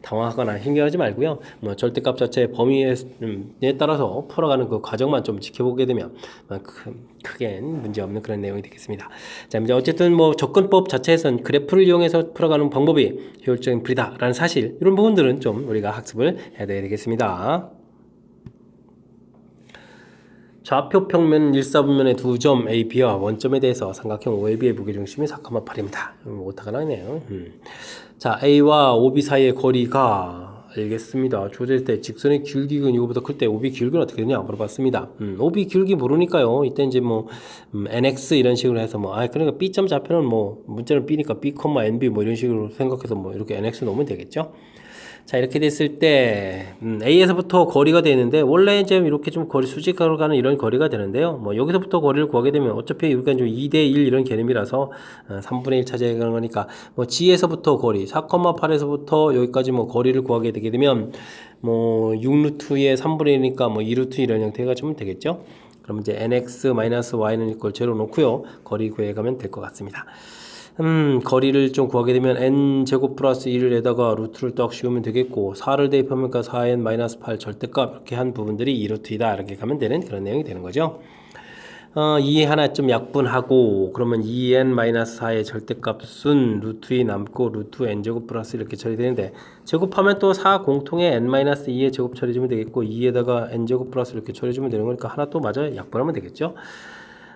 당황하거나 힘겨워하지 말고요. 뭐 절대값 자체의 범위에 따라서 풀어가는 그 과정만 좀 지켜보게 되면 크게 문제 없는 그런 내용이 되겠습니다. 자, 이제 어쨌든 뭐 접근법 자체에선 그래프를 이용해서 풀어가는 방법이 효율적인 풀이다라는 사실 이런 부분들은 좀 우리가 학습을 해야 되겠습니다. 좌표 평면 1사분면의 두 점 A, B와 원점에 대해서 삼각형 OAB의 무게중심이 4,8입니다. 오타가 나네요. 자, A와 OB 사이의 거리가 알겠습니다. 주어질 때 직선의 길기는 이거보다 클 때 OB 길기는 어떻게 되냐 물어봤습니다. OB 길기 모르니까요. 이때 이제 뭐 NX 이런 식으로 해서 뭐 그러니까 B점 좌표는 뭐 문자는 B니까 B, NB 뭐 이런 식으로 생각해서 뭐 이렇게 NX 놓으면 되겠죠. 자, 이렇게 됐을 때 A에서부터 거리가 되는데 원래 이제 이렇게 좀 거리 수직으로 가는 이런 거리가 되는데요. 뭐 여기서부터 거리를 구하게 되면 어차피 여기가 좀 2대 1 이런 개념이라서 3분의 1 차지하는 거니까 뭐 G에서부터 거리 4,8에서부터 여기까지 뭐 거리를 구하게 되게 되면 뭐 6루트의 3분의 1이니까 뭐 2루트 이런 형태가 좀 되겠죠. 그럼 이제 nx-y는 이걸 제로 놓고요. 거리 구해가면 될 것 같습니다. 거리를 좀 구하게 되면 n제곱 플러스 1에다가 루트를 딱 씌우면 되겠고 4를 대입하면 4n-8 절대값 이렇게 한 부분들이 2루트이다 이렇게 가면 되는 그런 내용이 되는 거죠. 2 하나 좀 약분하고 그러면 2n-4의 절대값은 루트이 남고 루트 n제곱 플러스 이렇게 처리되는데 제곱하면 또 4 공통의 n-2의 제곱 처리해주면 되겠고 2에다가 n제곱 플러스 이렇게 처리해주면 되는 거니까 하나 또 맞아요. 약분하면 되겠죠.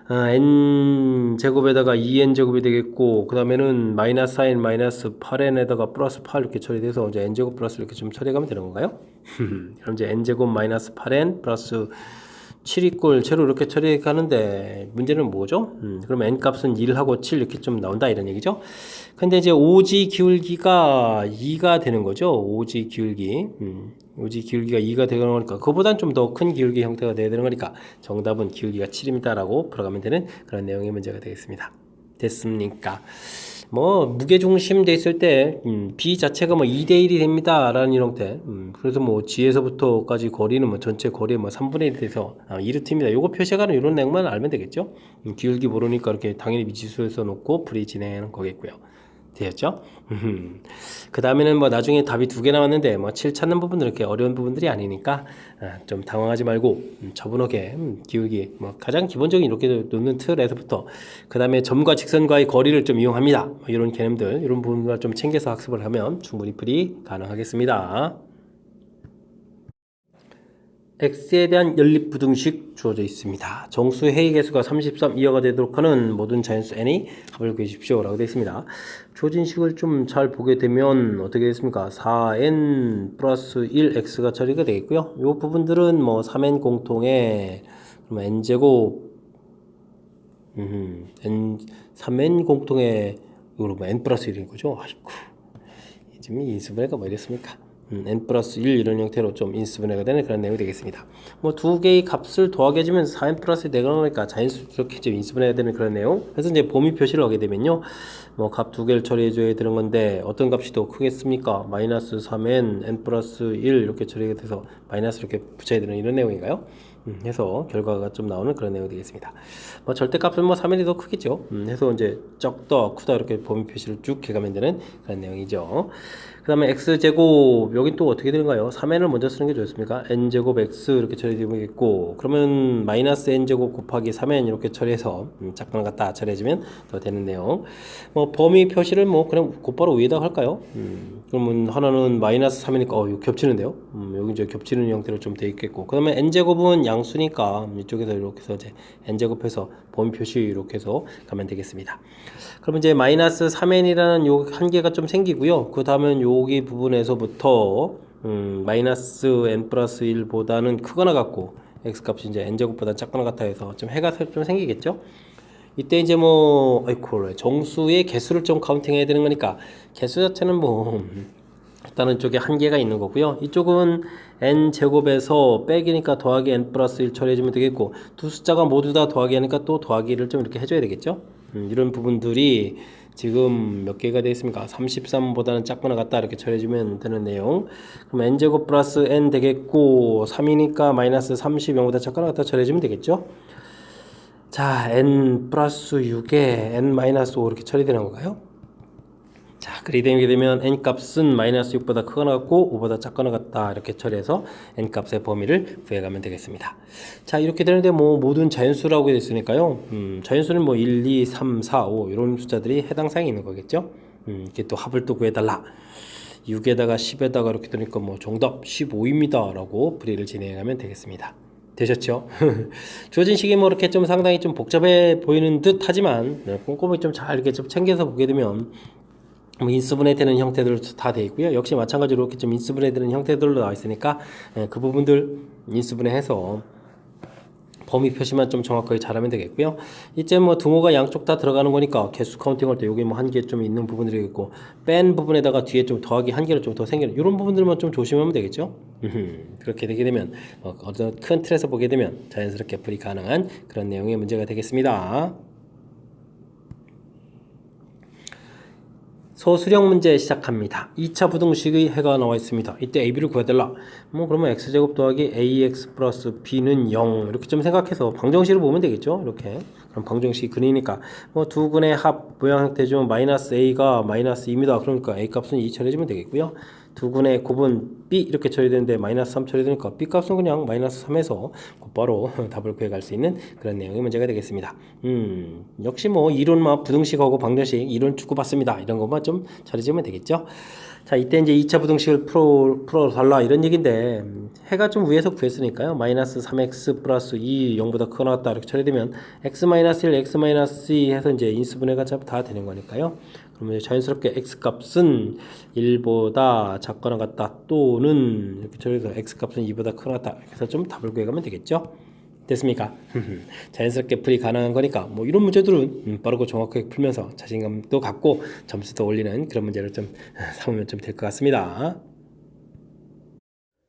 n제곱에다가 2n제곱이 되겠고 그 다음에는 마이너스 4n 마이너스 8n에다가 플러스 8 이렇게 처리돼서 이제 n제곱 플러스 이렇게 좀 처리해가면 되는 건가요? 그럼 이제 n제곱 마이너스 8n 플러스 7 이꼴 제로 이렇게 처리해 가는데 문제는 뭐죠? 그러면 n 값은 1하고 7 이렇게 좀 나온다 이런 얘기죠. 근데 이제 오지 기울기가 2가 되는 거죠. 오지 기울기. 오지 기울기가 2가 되는 거니까 그보단 좀 더 큰 기울기 형태가 돼야 되는 거니까 정답은 기울기가 7입니다 라고 풀어가면 되는 그런 내용의 문제가 되겠습니다. 됐습니까? 뭐 무게중심 돼 있을 때 B 자체가 뭐 2대1이 됩니다 라는 이런 형태. 그래서 뭐 G에서부터까지 거리는 뭐 전체 거리의 뭐 3분의 1이 돼서 2루트입니다. 요거 표시하는 이런 내용만 알면 되겠죠. 기울기 모르니까 이렇게 당연히 미지수에서 놓고 풀이 진행하는 거겠고요. 되었죠? 그 다음에는 뭐 나중에 답이 2개 나왔는데 뭐 7 찾는 부분은 이렇게 어려운 부분들이 아니니까 좀 당황하지 말고 저분하게 기울기 뭐 가장 기본적인 이렇게 놓는 틀에서부터 그 다음에 점과 직선과의 거리를 좀 이용합니다. 뭐 이런 개념들 이런 부분을 좀 챙겨서 학습을 하면 충분히 풀이 가능하겠습니다. x에 대한 연립부등식 주어져 있습니다. 정수 해의 개수가 33 이하가 되도록 하는 모든 자연수 n의 합을 구해주십시오 라고 되어 있습니다. 주어진 식을 좀 잘 보게 되면 어떻게 됐습니까? 4n 플러스 1x가 처리가 되겠고요. 이 부분들은 뭐 3n 공통의 n제곱 3n 공통의 이거로 뭐 n 플러스 1인 거죠. 아이고 지금 인수분해가 뭐 이랬습니까? n 플러스 1 이런 형태로 좀 인수분해가 되는 그런 내용이 되겠습니다. 뭐 두 개의 값을 더하게 해주면 4n 플러스 4가 나오니까 자연스럽게 좀 인수분해가 되는 그런 내용. 그래서 이제 범위 표시를 하게 되면요. 뭐 값 두 개를 처리해줘야 되는 건데 어떤 값이 더 크겠습니까? 마이너스 3n, n 플러스 1 이렇게 처리가 돼서 마이너스 이렇게 붙여야 되는 이런 내용인가요? 해서 결과가 좀 나오는 그런 내용이 되겠습니다. 뭐 절대값은 뭐 3n이 더 크겠죠. 해서 이제 적다, 크다 이렇게 범위 표시를 쭉 해가면 되는 그런 내용이죠. 그 다음에 x제곱 여긴 또 어떻게 되는가요? 3n을 먼저 쓰는 게 좋습니까? n제곱 x 이렇게 처리되겠고 그러면 마이너스 n제곱 곱하기 3n 이렇게 처리해서 작거나 같다 처리해주면 더 되는 내용. 뭐 범위 표시를 뭐 그냥 곧바로 위에다 할까요? 그러면 하나는 마이너스 3이니까 이거 겹치는데요. 여기 이제 겹치는 형태로 좀 돼 있겠고 그 다음에 n제곱은 양수니까 이쪽에서 이렇게 해서 이제 n제곱해서 범위 표시 이렇게 해서 가면 되겠습니다. 그러면 이제 마이너스 3n이라는 요 한계가 좀 생기고요. 그 다음은 여기 부분에서부터 마이너스 n 플러스 1보다는 크거나 같고 x값이 이제 n제곱보다 작거나 같아 해서 좀 해가 좀 생기겠죠. 이때 이제 뭐 아이고 정수의 개수를 좀 카운팅 해야 되는 거니까 개수 자체는 뭐 일단은 쪽에 한계가 있는 거고요. 이쪽은 n제곱에서 빼기니까 더하기 n 플러스 1 처리해주면 되겠고 두 숫자가 모두 다 더하기 하니까 또 더하기를 좀 이렇게 해줘야 되겠죠. 이런 부분들이 지금 몇 개가 되어 있습니까? 33보다는 작거나 같다 이렇게 처리해주면 되는 내용. 그럼 n제곱 플러스 n 되겠고 3이니까 마이너스 30 0보다 작거나 같다 처리해주면 되겠죠. 자 n 플러스 6에 n 마이너스 5 이렇게 처리되는 건가요? 자, 그리 되게 되면 n 값은 마이너스 6보다 크거나 같고 5보다 작거나 같다 이렇게 처리해서 n 값의 범위를 구해가면 되겠습니다. 자, 이렇게 되는데 뭐 모든 자연수라고 되어 있으니까요. 자연수는 뭐 1, 2, 3, 4, 5 이런 숫자들이 해당 사항이 있는 거겠죠. 이렇게 또 합을 또 구해달라. 6에다가 10에다가 이렇게 되니까 뭐 정답 15입니다 라고 풀이를 진행하면 되겠습니다. 되셨죠? 주어진 식이 뭐 이렇게 좀 상당히 좀 복잡해 보이는 듯 하지만 꼼꼼히 좀 잘 이렇게 좀 챙겨서 보게 되면 뭐 인수분해 되는 형태들도 다 되어 있고요. 역시 마찬가지로 이렇게 좀 인수분해 되는 형태들로 나와 있으니까 그 부분들 인수분해 해서 범위 표시만 좀 정확하게 잘하면 되겠고요. 이제 뭐 등호가 양쪽 다 들어가는 거니까 개수 카운팅 할 때 여기 뭐 한 개 좀 있는 부분들이 있고 뺀 부분에다가 뒤에 좀 더하기 한 개를 좀 더 생기는 이런 부분들만 좀 조심하면 되겠죠. 그렇게 되게 되면 어떤 큰 틀에서 보게 되면 자연스럽게 풀이 가능한 그런 내용의 문제가 되겠습니다. 소수령 문제 시작합니다. 2차 부등식의 해가 나와 있습니다. 이때 AB를 구해달라. 뭐 그러면 x제곱 더하기 ax 플러스 b는 0 이렇게 좀 생각해서 방정식을 보면 되겠죠. 이렇게 그럼 방정식이 근이니까 뭐 두 근의 합 모양 형태죠. 마이너스 a가 마이너스 2입니다. 그러니까 a 값은 2 처리해주면 되겠고요. 두 근의 곱은 b 이렇게 처리되는데 마이너스 3 처리되니까 b 값은 그냥 마이너스 3에서 곧바로 답을 구해갈 수 있는 그런 내용의 문제가 되겠습니다. 역시 뭐 이론만 부등식하고 방정식 이론 주고받습니다. 이런 것만 좀 처리해주면 되겠죠. 자, 이때 이제 2차 부등식을 풀어달라 이런 얘기인데 해가 좀 위에서 구했으니까요. 마이너스 3x 플러스 2 0보다 크거나 같다 이렇게 처리되면 x 마이너스 1, x 마이너스 2 해서 이제 인수분해가 다 되는 거니까요. 그러면 자연스럽게 x 값은 1보다 작거나 같다 또는 이렇게 처리해서 x 값은 2보다 크거나 같다 이렇게 해서 좀 답을 구해가면 되겠죠. 됐습니까? 자연스럽게 풀이 가능한 거니까 뭐 이런 문제들은 빠르고 정확하게 풀면서 자신감도 갖고 점수도 올리는 그런 문제를 좀 삼으면 좀 될 것 같습니다.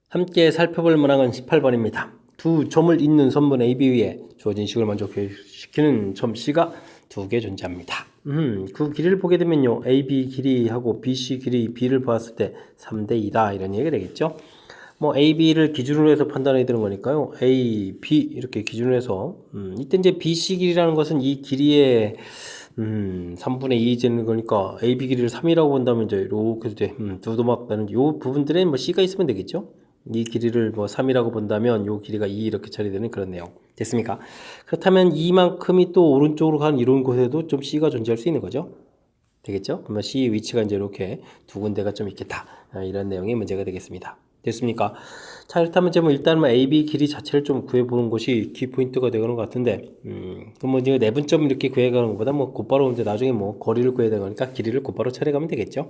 함께 살펴볼 문항은 18번입니다. 두 점을 잇는 선분 AB 위에 주어진 식을 만족시키는 점 C가 두 개 존재합니다. 그 길이를 보게 되면요. AB 길이하고 BC 길이 B를 보았을 때 3대 2다 이런 얘기가 되겠죠. 뭐 A, B를 기준으로 해서 판단해야 되는 거니까요. A, B 이렇게 기준으로 해서 이때 이제 BC 길이라는 것은 이 길이의 3분의 2 되는 거니까 A, B 길이를 3이라고 본다면 이제 이렇게 돼. 두도막 나는 요 부분들에 뭐 C가 있으면 되겠죠. 이 길이를 뭐 3이라고 본다면 요 길이가 2 이렇게 처리되는 그런 내용. 됐습니까? 그렇다면 이만큼이 또 오른쪽으로 가는 이런 곳에도 좀 C가 존재할 수 있는 거죠. 되겠죠? 그러면 C 위치가 이제 이렇게 두 군데가 좀 있겠다. 이런 내용의 문제가 되겠습니다. 됐습니까? 자, 그렇다면 이제 뭐 일단 뭐 AB 길이 자체를 좀 구해보는 것이 키포인트가 되는 것 같은데, 그럼 뭐 이제 내분점 이렇게 구해가는 것보다 뭐 곧바로 이제 나중에 뭐 거리를 구해야 되는 거니까 길이를 곧바로 처리가면 되겠죠?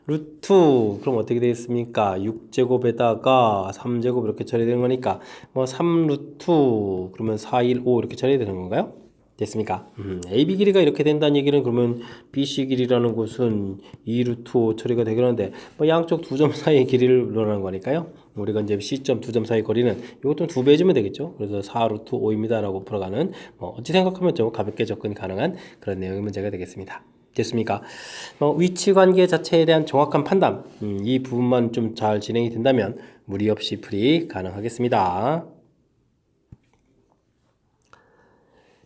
루트, 그럼 어떻게 되겠습니까? 6제곱에다가 3제곱 이렇게 처리되는 거니까, 뭐 3루트, 그러면 4, 1, 5 이렇게 처리되는 건가요? 됐습니까? AB 길이가 이렇게 된다는 얘기는 그러면 BC 길이라는 것은 2루트 5 처리가 되겠는데 뭐 양쪽 두 점 사이의 길이를 늘어나는 거니까요. 우리가 이제 C점 두 점 사이 거리는 이것도 2배 해주면 되겠죠. 그래서 4루트 5입니다 라고 풀어가는 어찌 생각하면 좀 가볍게 접근 가능한 그런 내용의 문제가 되겠습니다. 됐습니까? 위치 관계 자체에 대한 정확한 판단 이 부분만 좀 잘 진행이 된다면 무리 없이 풀이 가능하겠습니다.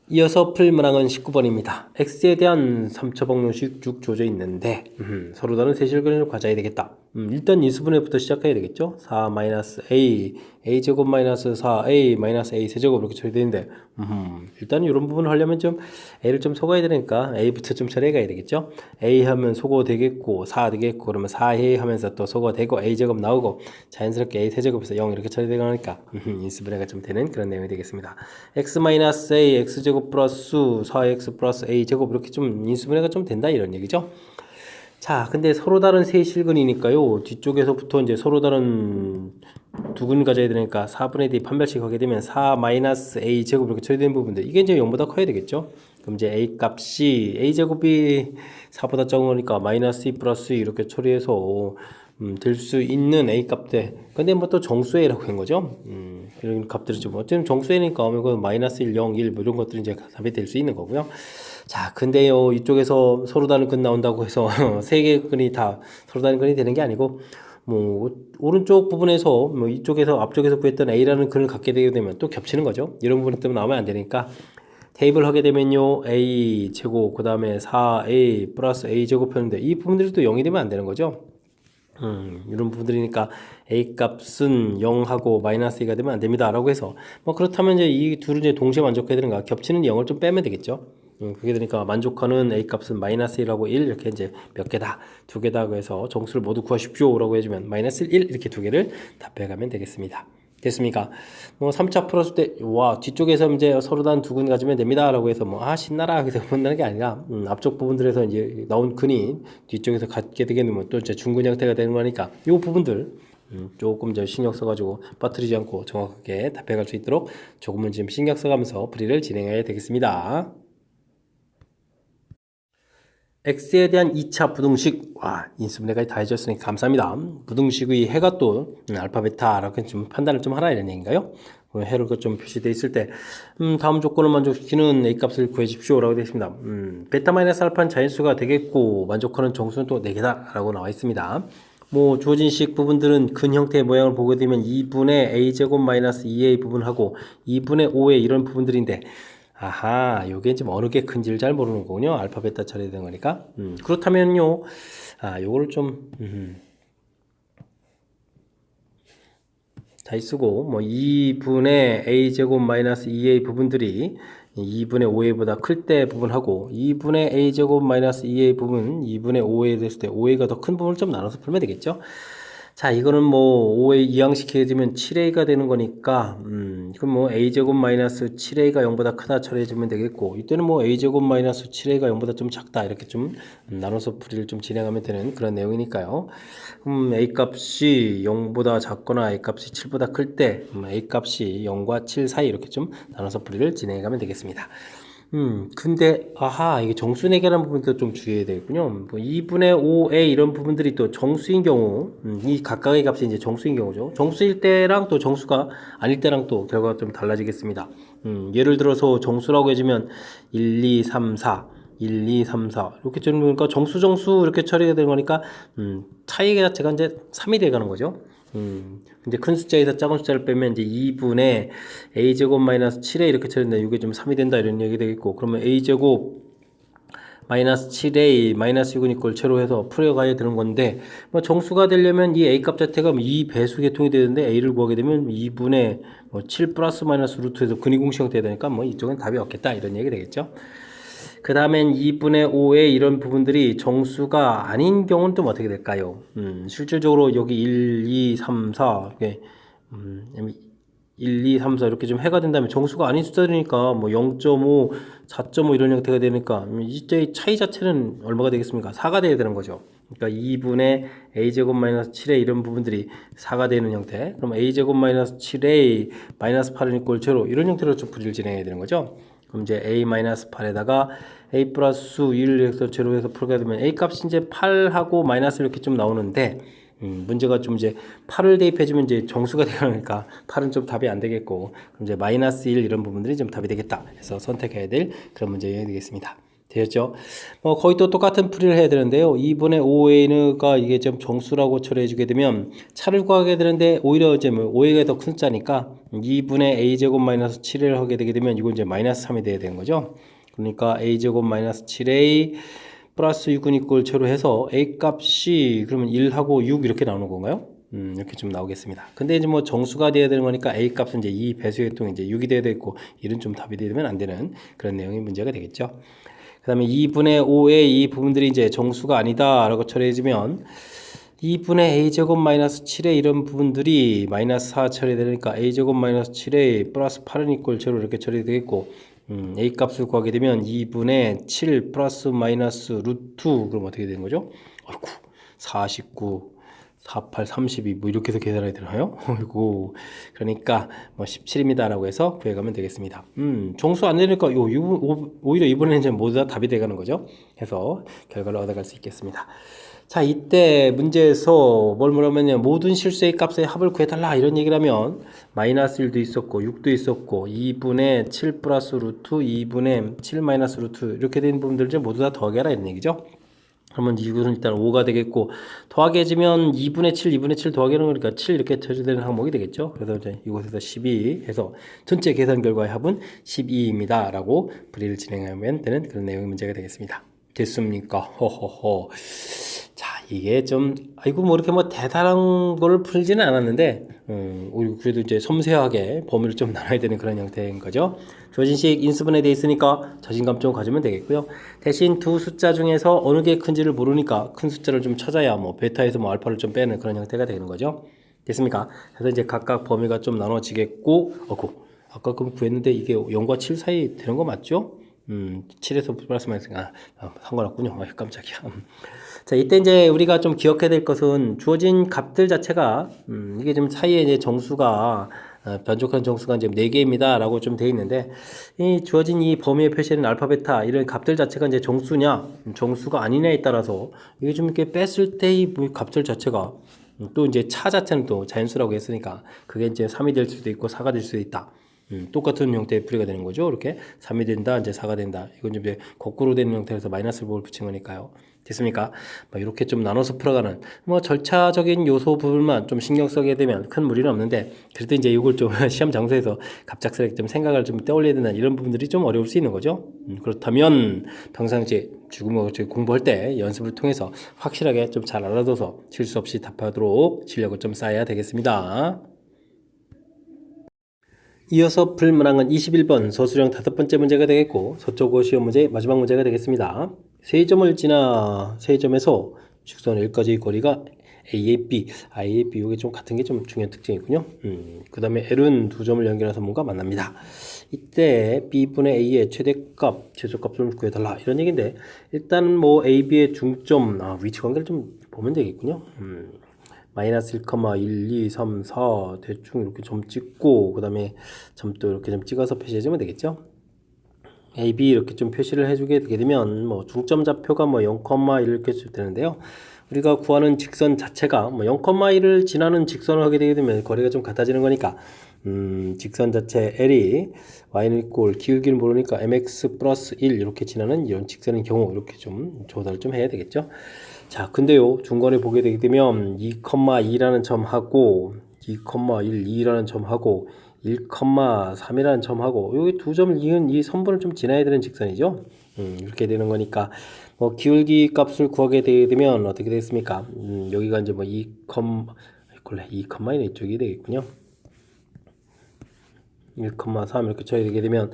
이어서 풀 문항은 19번입니다. x에 대한 3차 방정식 쭉 주어져 있는데 서로 다른 세실근을 가져야 되겠다. 일단 인수분해부터 시작해야 되겠죠. 4-a a제곱 마이너스 4a 마이너스 a 세제곱 이렇게 처리되는데 일단 이런 부분을 하려면 좀 a를 좀 속아야 되니까 a부터 좀 처리해 가야 되겠죠. a 하면 속어 되겠고 4 되겠고 그러면 4a 하면서 또 속어 되고 a제곱 나오고 자연스럽게 a 세제곱에서 0 이렇게 처리되니까 인수분해가 좀 되는 그런 내용이 되겠습니다. x 마이너스 a x제곱 플러스 4x 플러스 a제곱 이렇게 좀 인수분해가 좀 된다 이런 얘기죠. 자, 근데 서로 다른 세 실근이니까요. 뒤쪽에서부터 이제 서로 다른 두 근 가져야 되니까 4분의 d 판별식 하게 되면 4 마이너스 a 제곱 이렇게 처리되는 부분들 이게 이제 0보다 커야 되겠죠. 그럼 이제 a 값이 a 제곱이 4보다 적은 거니까 마이너스 2 플러스 2 이렇게 처리해서 될 수 있는 a 값들. 근데 뭐 또 정수a라고 한 거죠. 이런 값들이 좀 어쨌든 정수a니까 오면 마이너스 1, 0, 1 뭐 이런 것들이 이제 답이 될 수 있는 거고요. 자, 근데요, 이쪽에서 서로 다른 근 나온다고 해서 세 개의 근이 다 서로 다른 근이 되는 게 아니고, 뭐, 오른쪽 부분에서, 뭐, 이쪽에서, 앞쪽에서 구했던 A라는 근을 갖게 되게 되면 또 겹치는 거죠. 이런 부분 때문에 나오면 안 되니까, 테이블 하게 되면요, A 제곱, 그 다음에 4A 플러스 A 제곱했는데, 이 부분들이 또 0이 되면 안 되는 거죠. 이런 부분들이니까 A 값은 0하고 마이너스 2가 되면 안 됩니다. 라고 해서, 뭐, 그렇다면 이제 이 둘을 이제 동시에 만족해야 되는가? 겹치는 0을 좀 빼면 되겠죠. 그게 되니까 만족하는 A 값은 마이너스 1하고 1 이렇게 이제 몇 개다, 두 개다 해서 정수를 모두 구하십시오 라고 해주면 마이너스 1 이렇게 두 개를 답해가면 되겠습니다. 됐습니까? 뭐 3차 풀었을 때 와 뒤쪽에서 이제 서로 다른 두 근 가지면 됩니다 라고 해서 뭐 신나라 그래서 본다는 게 아니라 앞쪽 부분들에서 이제 나온 근이 뒤쪽에서 갖게 되게 되면 또 이제 중근 형태가 되는 거니까 이 부분들 조금 더 신경 써가지고 빠뜨리지 않고 정확하게 답해갈 수 있도록 조금은 좀 신경 써가면서 풀이를 진행해야 되겠습니다. x에 대한 2차 부등식, 와, 인수분해까지 다 해줬으니 감사합니다. 부등식의 해가 또 알파 베타라고 좀 판단을 좀 하라 이런 얘기인가요? 해로 좀 표시되어 있을 때 다음 조건을 만족시키는 a 값을 구해주십시오 라고 되어 있습니다. 베타 마이너스 알파는 자연수가 되겠고 만족하는 정수는 또 4개다 라고 나와 있습니다. 뭐 주어진 식 부분들은 근 형태의 모양을 보게 되면 2분의 a제곱 마이너스 2a 부분하고 2분의 5a 이런 부분들인데, 아하, 요게 지금 어느 게 큰지를 잘 모르는 거군요. 알파, 베타 처리되는 거니까. 그렇다면요, 요거를 좀, 잘 쓰고, 뭐, 2분의 a제곱 마이너스 2a 부분들이 2분의 5a보다 클 때 부분하고, 2분의 a제곱 마이너스 2a 부분, 2분의 5a 됐을 때 5a가 더 큰 부분을 좀 나눠서 풀면 되겠죠. 자, 이거는 뭐 5a 이항시켜주면 7a가 되는 거니까 그럼 뭐 a제곱 마이너스 7a가 0보다 크다 처리해주면 되겠고, 이때는 뭐 a제곱 마이너스 7a가 0보다 좀 작다 이렇게 좀 나눠서 풀이를 좀 진행하면 되는 그런 내용이니까요. a 값이 0보다 작거나 a 값이 7보다 클 때 a 값이 0과 7 사이 이렇게 좀 나눠서 풀이를 진행하면 되겠습니다. 근데, 아하, 이게 정수 내개라는 부분도 좀 주의해야 되겠군요. 뭐 2분의 5a 이런 부분들이 또 정수인 경우, 이 각각의 값이 이제 정수인 경우죠. 정수일 때랑 또 정수가 아닐 때랑 또 결과가 좀 달라지겠습니다. 예를 들어서 정수라고 해주면 1, 2, 3, 4, 1, 2, 3, 4 이렇게 되는 거니까 정수 이렇게 처리가 되는 거니까 차이 자체가 이제 3이 돼가는 거죠. 이제 큰 숫자에서 작은 숫자를 빼면 이제 2분의 a제곱 마이너스 7a 이렇게 처리된다. 이게 좀 3이 된다 이런 얘기 되겠고, 그러면 a제곱 마이너스 7a 마이너스 6은 이꼴 제로 해서 풀어가야 되는 건데, 뭐 정수가 되려면 이 a 값 자체가 2배수 계통이 되는데 a를 구하게 되면 2분의 7 플러스 마이너스 루트에서 근위공식 형태가 되니까 뭐 이쪽은 답이 없겠다 이런 얘기 되겠죠. 그 다음엔 2분의 5의 이런 부분들이 정수가 아닌 경우는 좀 어떻게 될까요? 실질적으로 여기 1, 2, 3, 4, 1, 2, 3, 4 이렇게 좀 해가 된다면 정수가 아닌 숫자들이니까 뭐 0.5, 4.5 이런 형태가 되니까 이때의 차이 자체는 얼마가 되겠습니까? 4가 돼야 되는 거죠. 그러니까 2분의 a제곱 마이너스 7a 이런 부분들이 4가 되는 형태. 그럼 a제곱 마이너스 7a 마이너스 8은 이꼴 제로 이런 형태로 좀 풀이를 진행해야 되는 거죠. 그럼 이제 a-8에다가 a 플러스 1을 해서 제로해서 풀게 되면 a 값이 이제 8하고 마이너스 이렇게 좀 나오는데, 문제가 좀 이제 8을 대입해주면 이제 정수가 되니까 8은 좀 답이 안 되겠고, 그럼 이제 마이너스 1 이런 부분들이 좀 답이 되겠다 해서 선택해야 될 그런 문제가 되겠습니다. 되었죠? 뭐 거의 또 똑같은 풀이를 해야 되는데요. 2분의 5a가 이게 좀 정수라고 처리해주게 되면 차를 구하게 되는데, 오히려 이제 뭐 5a가 더 큰 숫자니까 2분의 a제곱 마이너스 7을 하게 되게 되면 이건 이제 마이너스 3이 돼야 되는 거죠. 그러니까 a제곱 마이너스 7a 플러스 6은 이꼴 제로 해서 a 값이 그러면 1하고 6 이렇게 나오는 건가요? 이렇게 좀 나오겠습니다. 근데 이제 뭐 정수가 돼야 되는 거니까 a 값은 이제 2 배수의 통 이제 6이 돼야 되고, 1은 좀 답이 되면 안 되는 그런 내용의 문제가 되겠죠. 그 다음에 2분의 5의 이 부분들이 이제 정수가 아니다 라고 처리해주면 2분의 a제곱 마이너스 7의 이런 부분들이 마이너스 4 처리되니까 a제곱 마이너스 7의 플러스 8은 이꼴 제로 이렇게 처리되겠고, a 값을 구하게 되면 2분의 7 플러스 마이너스 루트, 그럼 어떻게 되는 거죠? 아이고, 49 48, 32 뭐 이렇게 해서 계산해야 되나요? 아이고, 그러니까 뭐 17입니다라고 해서 구해가면 되겠습니다. 정수 안 되니까 오히려 이번에는 이제 모두 다 답이 돼가는 거죠. 해서 결과를 얻어갈 수 있겠습니다. 자, 이때 문제에서 뭘 물으면요, 모든 실수의 값의 합을 구해달라 이런 얘기를 하면 마이너스 1도 있었고 6도 있었고 2분의 7 플러스 루트 2분의 7 마이너스 루트 이렇게 된 부분들 이제 모두 다 더하게라 이런 얘기죠. 그러면 이것은 일단 5가 되겠고, 더하기 해주면 2분의 7, 2분의 7 더하기는 거니까 7 이렇게 처리되는 항목이 되겠죠. 그래서 이제 이곳에서 12 해서 전체 계산 결과의 합은 12입니다. 라고 풀이를 진행하면 되는 그런 내용의 문제가 되겠습니다. 됐습니까? 허허허. 자, 이게 좀, 아이고, 뭐 이렇게 뭐 대단한 걸 풀지는 않았는데, 그래도 이제 섬세하게 범위를 좀 나눠야 되는 그런 형태인 거죠. 주어진 식 인수분해 돼 있으니까 자신감 좀 가지면 되겠고요. 대신 두 숫자 중에서 어느 게 큰지를 모르니까 큰 숫자를 좀 찾아야 뭐 베타에서 뭐 알파를 좀 빼는 그런 형태가 되는 거죠. 됐습니까? 그래서 이제 각각 범위가 좀 나눠지겠고, 아까 그럼 구했는데 이게 0과 7 사이 되는 거 맞죠? 7에서 플러스 마이너스 상관없군요. 깜짝이야. 자, 이때 이제 우리가 좀 기억해야 될 것은 주어진 값들 자체가 이게 좀 사이에 이제 정수가 변족한 정수가 이제 4개입니다. 라고 좀 돼 있는데, 이 주어진 이 범위에 표시하는 알파, 베타, 이런 값들 자체가 이제 정수냐, 정수가 아니냐에 따라서, 이게 좀 이렇게 뺐을 때 이 값들 자체가, 또 이제 차 자체는 또 자연수라고 했으니까, 그게 이제 3이 될 수도 있고 4가 될 수도 있다. 똑같은 형태의 풀이가 되는 거죠. 이렇게 3이 된다, 이제 4가 된다. 이건 이제 거꾸로 되는 형태에서 마이너스 부호를 붙인 거니까요. 됐습니까? 이렇게 좀 나눠서 풀어가는 절차적인 요소 부분만 좀 신경 쓰게 되면 큰 무리는 없는데, 그래도 이제 이걸 좀 시험 장소에서 갑작스럽게 좀 생각을 좀 떠올려야 된다, 이런 부분들이 좀 어려울 수 있는 거죠. 그렇다면 평상시에 공부할 때 연습을 통해서 확실하게 좀 잘 알아둬서 실수 없이 답하도록 실력을 좀 쌓아야 되겠습니다. 이어서 풀 문항은 21번 서술형 5번째 문제가 되겠고, 서초고 시험 문제 마지막 문제가 되겠습니다. 세점을 지나 세점에서 직선 L까지의 거리가 A에 B, I에 B, 이게 좀 같은 게 좀 중요한 특징이군요. 그 다음에 L은 두 점을 연결한 선분과 만납니다. 이때 B분의 A의 최대값, 최소값을 구해달라, 이런 얘기인데, 일단 뭐 A, B의 중점, 위치 관계를 좀 보면 되겠군요. 마이너스 1,1, 2, 3, 4 대충 이렇게 점 찍고, 그 다음에 점도 이렇게 좀 찍어서 표시해주면 되겠죠. A, B 이렇게 좀 표시를 해주게 되게 되면 중점 좌표가 0,1 이렇게 되는데요. 우리가 구하는 직선 자체가 0,1을 지나는 직선을 하게 되게 되면 거리가 좀 같아지는 거니까, 직선 자체 L이 Y는 있고 기울기를 모르니까 mx 플러스 1 이렇게 지나는 이런 직선의 경우 이렇게 좀 조사를 좀 해야 되겠죠. 자, 근데요, 중간에 보게 되게 되면 2,2라는 점하고 2,1, 2라는 점하고 1,3이라는 점하고 여기 두 점을 이은 이 선분을 좀 지나야 되는 직선이죠. 이렇게 되는 거니까 기울기 값을 구하게 되게 되면 어떻게 되겠습니까? 여기가 이제 2,2 이쪽이 되겠군요. 1,3 이렇게 쳐야 되게 되면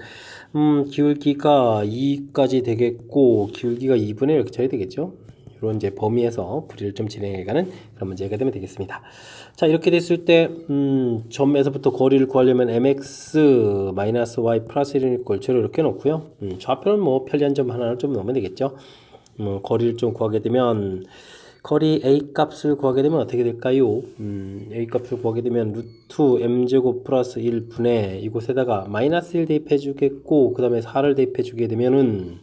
기울기가 2까지 되겠고, 기울기가 2분의 이렇게 쳐야 되겠죠. 이런 이제 범위에서 풀이를 좀 진행해가는 그런 문제가 되면 되겠습니다. 자, 이렇게 됐을 때 점에서부터 거리를 구하려면 mx 마이너스 y 플러스 1을 꼴처로 이렇게 놓고요. 좌표는 편리한 점 하나를 좀 넣으면 되겠죠. 거리를 좀 구하게 되면, 거리 a 값을 구하게 되면 어떻게 될까요? a 값을 구하게 되면 루트 m제곱 플러스 1분의 이곳에다가 마이너스 1 대입해 주겠고, 그 다음에 4를 대입해 주게 되면은,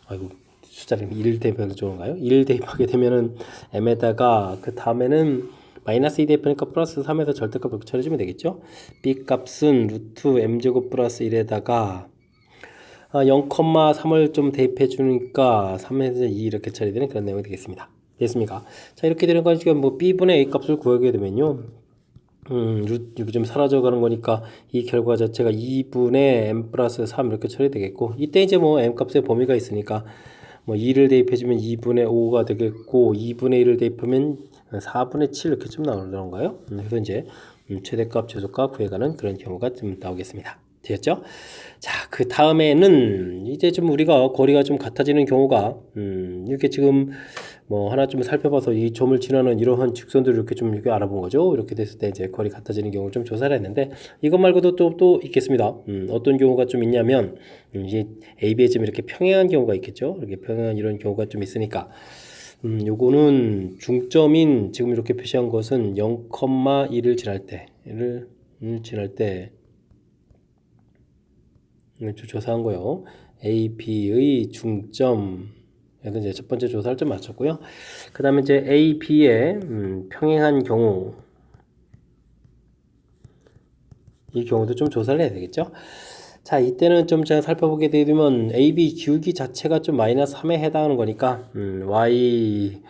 아이고 숫자를 1 대입하는 게 좋은가요? 1 대입하게 되면은 m에다가 그 다음에는 마이너스 2 대입하니까 플러스 3에서 절대값을 처리해주면 되겠죠. b 값은 루트 m제곱 플러스 1에다가 0,3을 좀 대입해 주니까 3에서 2 이렇게 처리되는 그런 내용이 되겠습니다. 됐습니까? 자, 이렇게 되는 건 지금 b분의 a 값을 구하게 되면요, 이렇게 좀 사라져 가는 거니까 이 결과 자체가 2분의 m 플러스 3 이렇게 처리되겠고, 이때 이제 m 값의 범위가 있으니까 2를 대입해주면 2분의 5가 되겠고, 2분의 1을 대입하면 4분의 7 이렇게 좀 나오던가요? 그래서 이제 최대값, 최소값 구해가는 그런 경우가 좀 나오겠습니다. 되셨죠? 자, 그 다음에는 이제 좀 우리가 거리가 좀 같아지는 경우가, 이렇게 지금 하나 좀 살펴봐서 이 점을 지나는 이러한 직선들을 이렇게 좀 이렇게 알아본 거죠. 이렇게 됐을 때 이제 거리 같아지는 경우를 좀 조사를 했는데, 이것 말고도 또 있겠습니다. 어떤 경우가 좀 있냐면, 이제 A, B의 점 이렇게 평행한 경우가 있겠죠. 이렇게 평행한 이런 경우가 좀 있으니까, 요거는 중점인 지금 이렇게 표시한 것은 0,1을 지날 때, 조사한 거요. A, B의 중점, 이제 첫 번째 조사를 좀 마쳤고요. 그 다음에 이제 A, B의 평행한 경우, 이 경우도 좀 조사를 해야 되겠죠. 자, 이때는 좀 제가 살펴보게 되면 A, B 기울기 자체가 좀 마이너스 3에 해당하는 거니까, Y는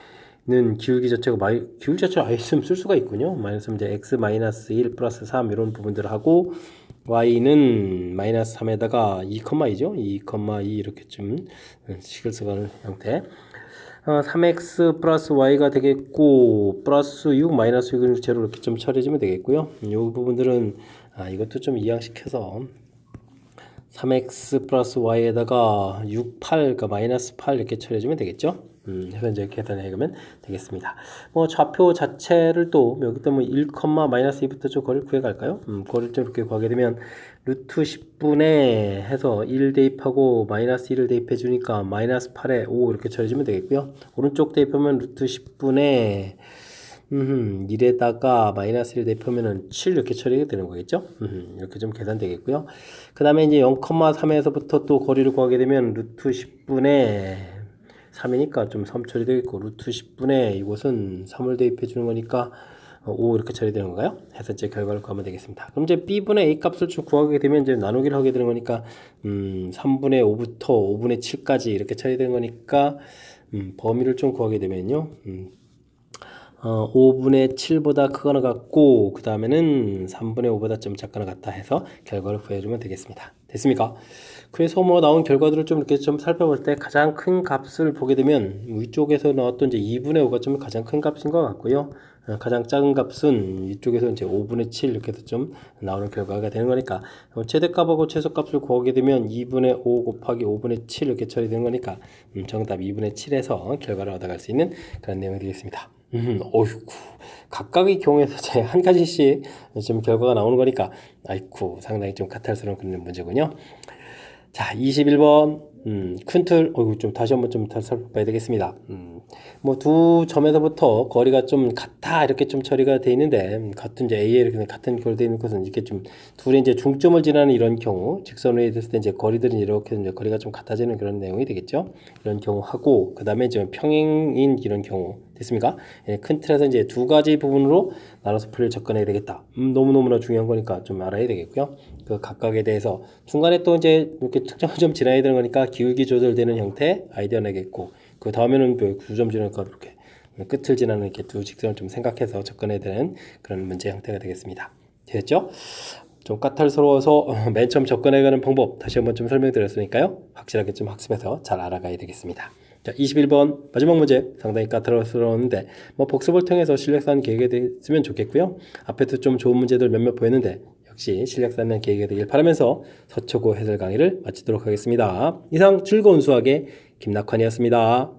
기울기 자체가 기울기 자체를 아예 쓸 수가 있군요. 마이너스 이제 X 마이너스 1 플러스 3 이런 부분들을 하고, Y는 마이너스 3에다가 2,2죠. 2,2 이렇게 좀 식을 써가는 형태. 3x 플러스 y가 되겠고, 플러스 6 마이너스 6을 제로 이렇게 좀 처리해주면 되겠고요. 이 부분들은 이것도 좀 이양시켜서 3x 플러스 y에다가 6, 8, 그러니까 마이너스 8 이렇게 처리해주면 되겠죠? 해서 이제 계산해 보면 되겠습니다. 뭐 좌표 자체를 또 여기 때문에 1, 마이너스 2부터 좀 거리를 구해갈까요? 거리를 좀 이렇게 구하게 되면 루트 10분에 해서 1 대입하고 마이너스 1을 대입해 주니까 마이너스 8에 5 이렇게 처리해주면 되겠고요. 오른쪽 대입하면 루트 10분에 1에다가 마이너스 1 대입하면은 7 이렇게 처리가 되는 거겠죠? 이렇게 좀 계산되겠고요. 그 다음에 이제 0,3에서부터 또 거리를 구하게 되면 루트 10분의 3이니까 좀 3 처리되겠고, 루트 10분의 이곳은 3을 대입해 주는 거니까 5 이렇게 처리되는 건가요? 해서 이제 결과를 구하면 되겠습니다. 그럼 이제 b분의 a 값을 좀 구하게 되면 이제 나누기를 하게 되는 거니까 3분의 5부터 5분의 7까지 이렇게 처리되는 거니까 범위를 좀 구하게 되면요. 5분의 7보다 크거나 같고 그 다음에는 3분의 5보다 좀 작거나 같다 해서 결과를 구해주면 되겠습니다. 됐습니까? 그래서 뭐 나온 결과들을 좀 이렇게 좀 살펴볼 때 가장 큰 값을 보게 되면 위쪽에서 나왔던 이제 2분의 5가 좀 가장 큰 값인 것 같고요. 가장 작은 값은 이쪽에서 이제 5분의 7 이렇게 해서 좀 나오는 결과가 되는 거니까 최대값하고 최소값을 구하게 되면 2분의 5 곱하기 5분의 7 이렇게 처리되는 거니까 정답 2분의 7에서 결과를 얻어갈 수 있는 그런 내용이 되겠습니다. 어이구, 각각의 경우에서 제 한 가지씩 좀 결과가 나오는 거니까, 아이쿠, 상당히 좀 까탈스러운 그런 문제군요. 자, 21번, 큰 틀, 좀 다시 한번 좀 살펴봐야 되겠습니다. 뭐 두 점에서부터 거리가 좀 같아, 이렇게 좀 처리가 돼 있는데, 같은 이제 A에 이렇게 같은 결 되어 있는 것은 이렇게 좀 둘이 이제 중점을 지나는 이런 경우, 직선으로 됐을 때 이제 거리들은 이렇게 이제 거리가 좀 같아지는 그런 내용이 되겠죠. 이런 경우하고, 그 다음에 이제 평행인 이런 경우, 됐습니까? 예, 큰 틀에서 이제 두 가지 부분으로 나눠서 풀이를 접근해야 되겠다. 너무너무나 중요한 거니까 좀 알아야 되겠고요. 그 각각에 대해서 중간에 또 이제 이렇게 특정을 좀 지나야 되는 거니까 기울기 조절되는 형태 아이디어 내겠고, 그 다음에는 9점 지나니까 이렇게 끝을 지나는 이렇게 두 직선을 좀 생각해서 접근해야 되는 그런 문제 형태가 되겠습니다. 됐죠? 좀 까탈스러워서 맨 처음 접근해가는 방법 다시 한번 좀 설명드렸으니까요. 확실하게 좀 학습해서 잘 알아가야 되겠습니다. 자, 21번 마지막 문제 상당히 까탈스러웠는데 뭐 복습을 통해서 실력 쌓는 계획이 됐으면 좋겠고요. 앞에도 좀 좋은 문제들 몇몇 보였는데 역시 실력 쌓는 계획이 되길 바라면서 서초고 해설 강의를 마치도록 하겠습니다. 이상 즐거운 수학의 김낙환이었습니다.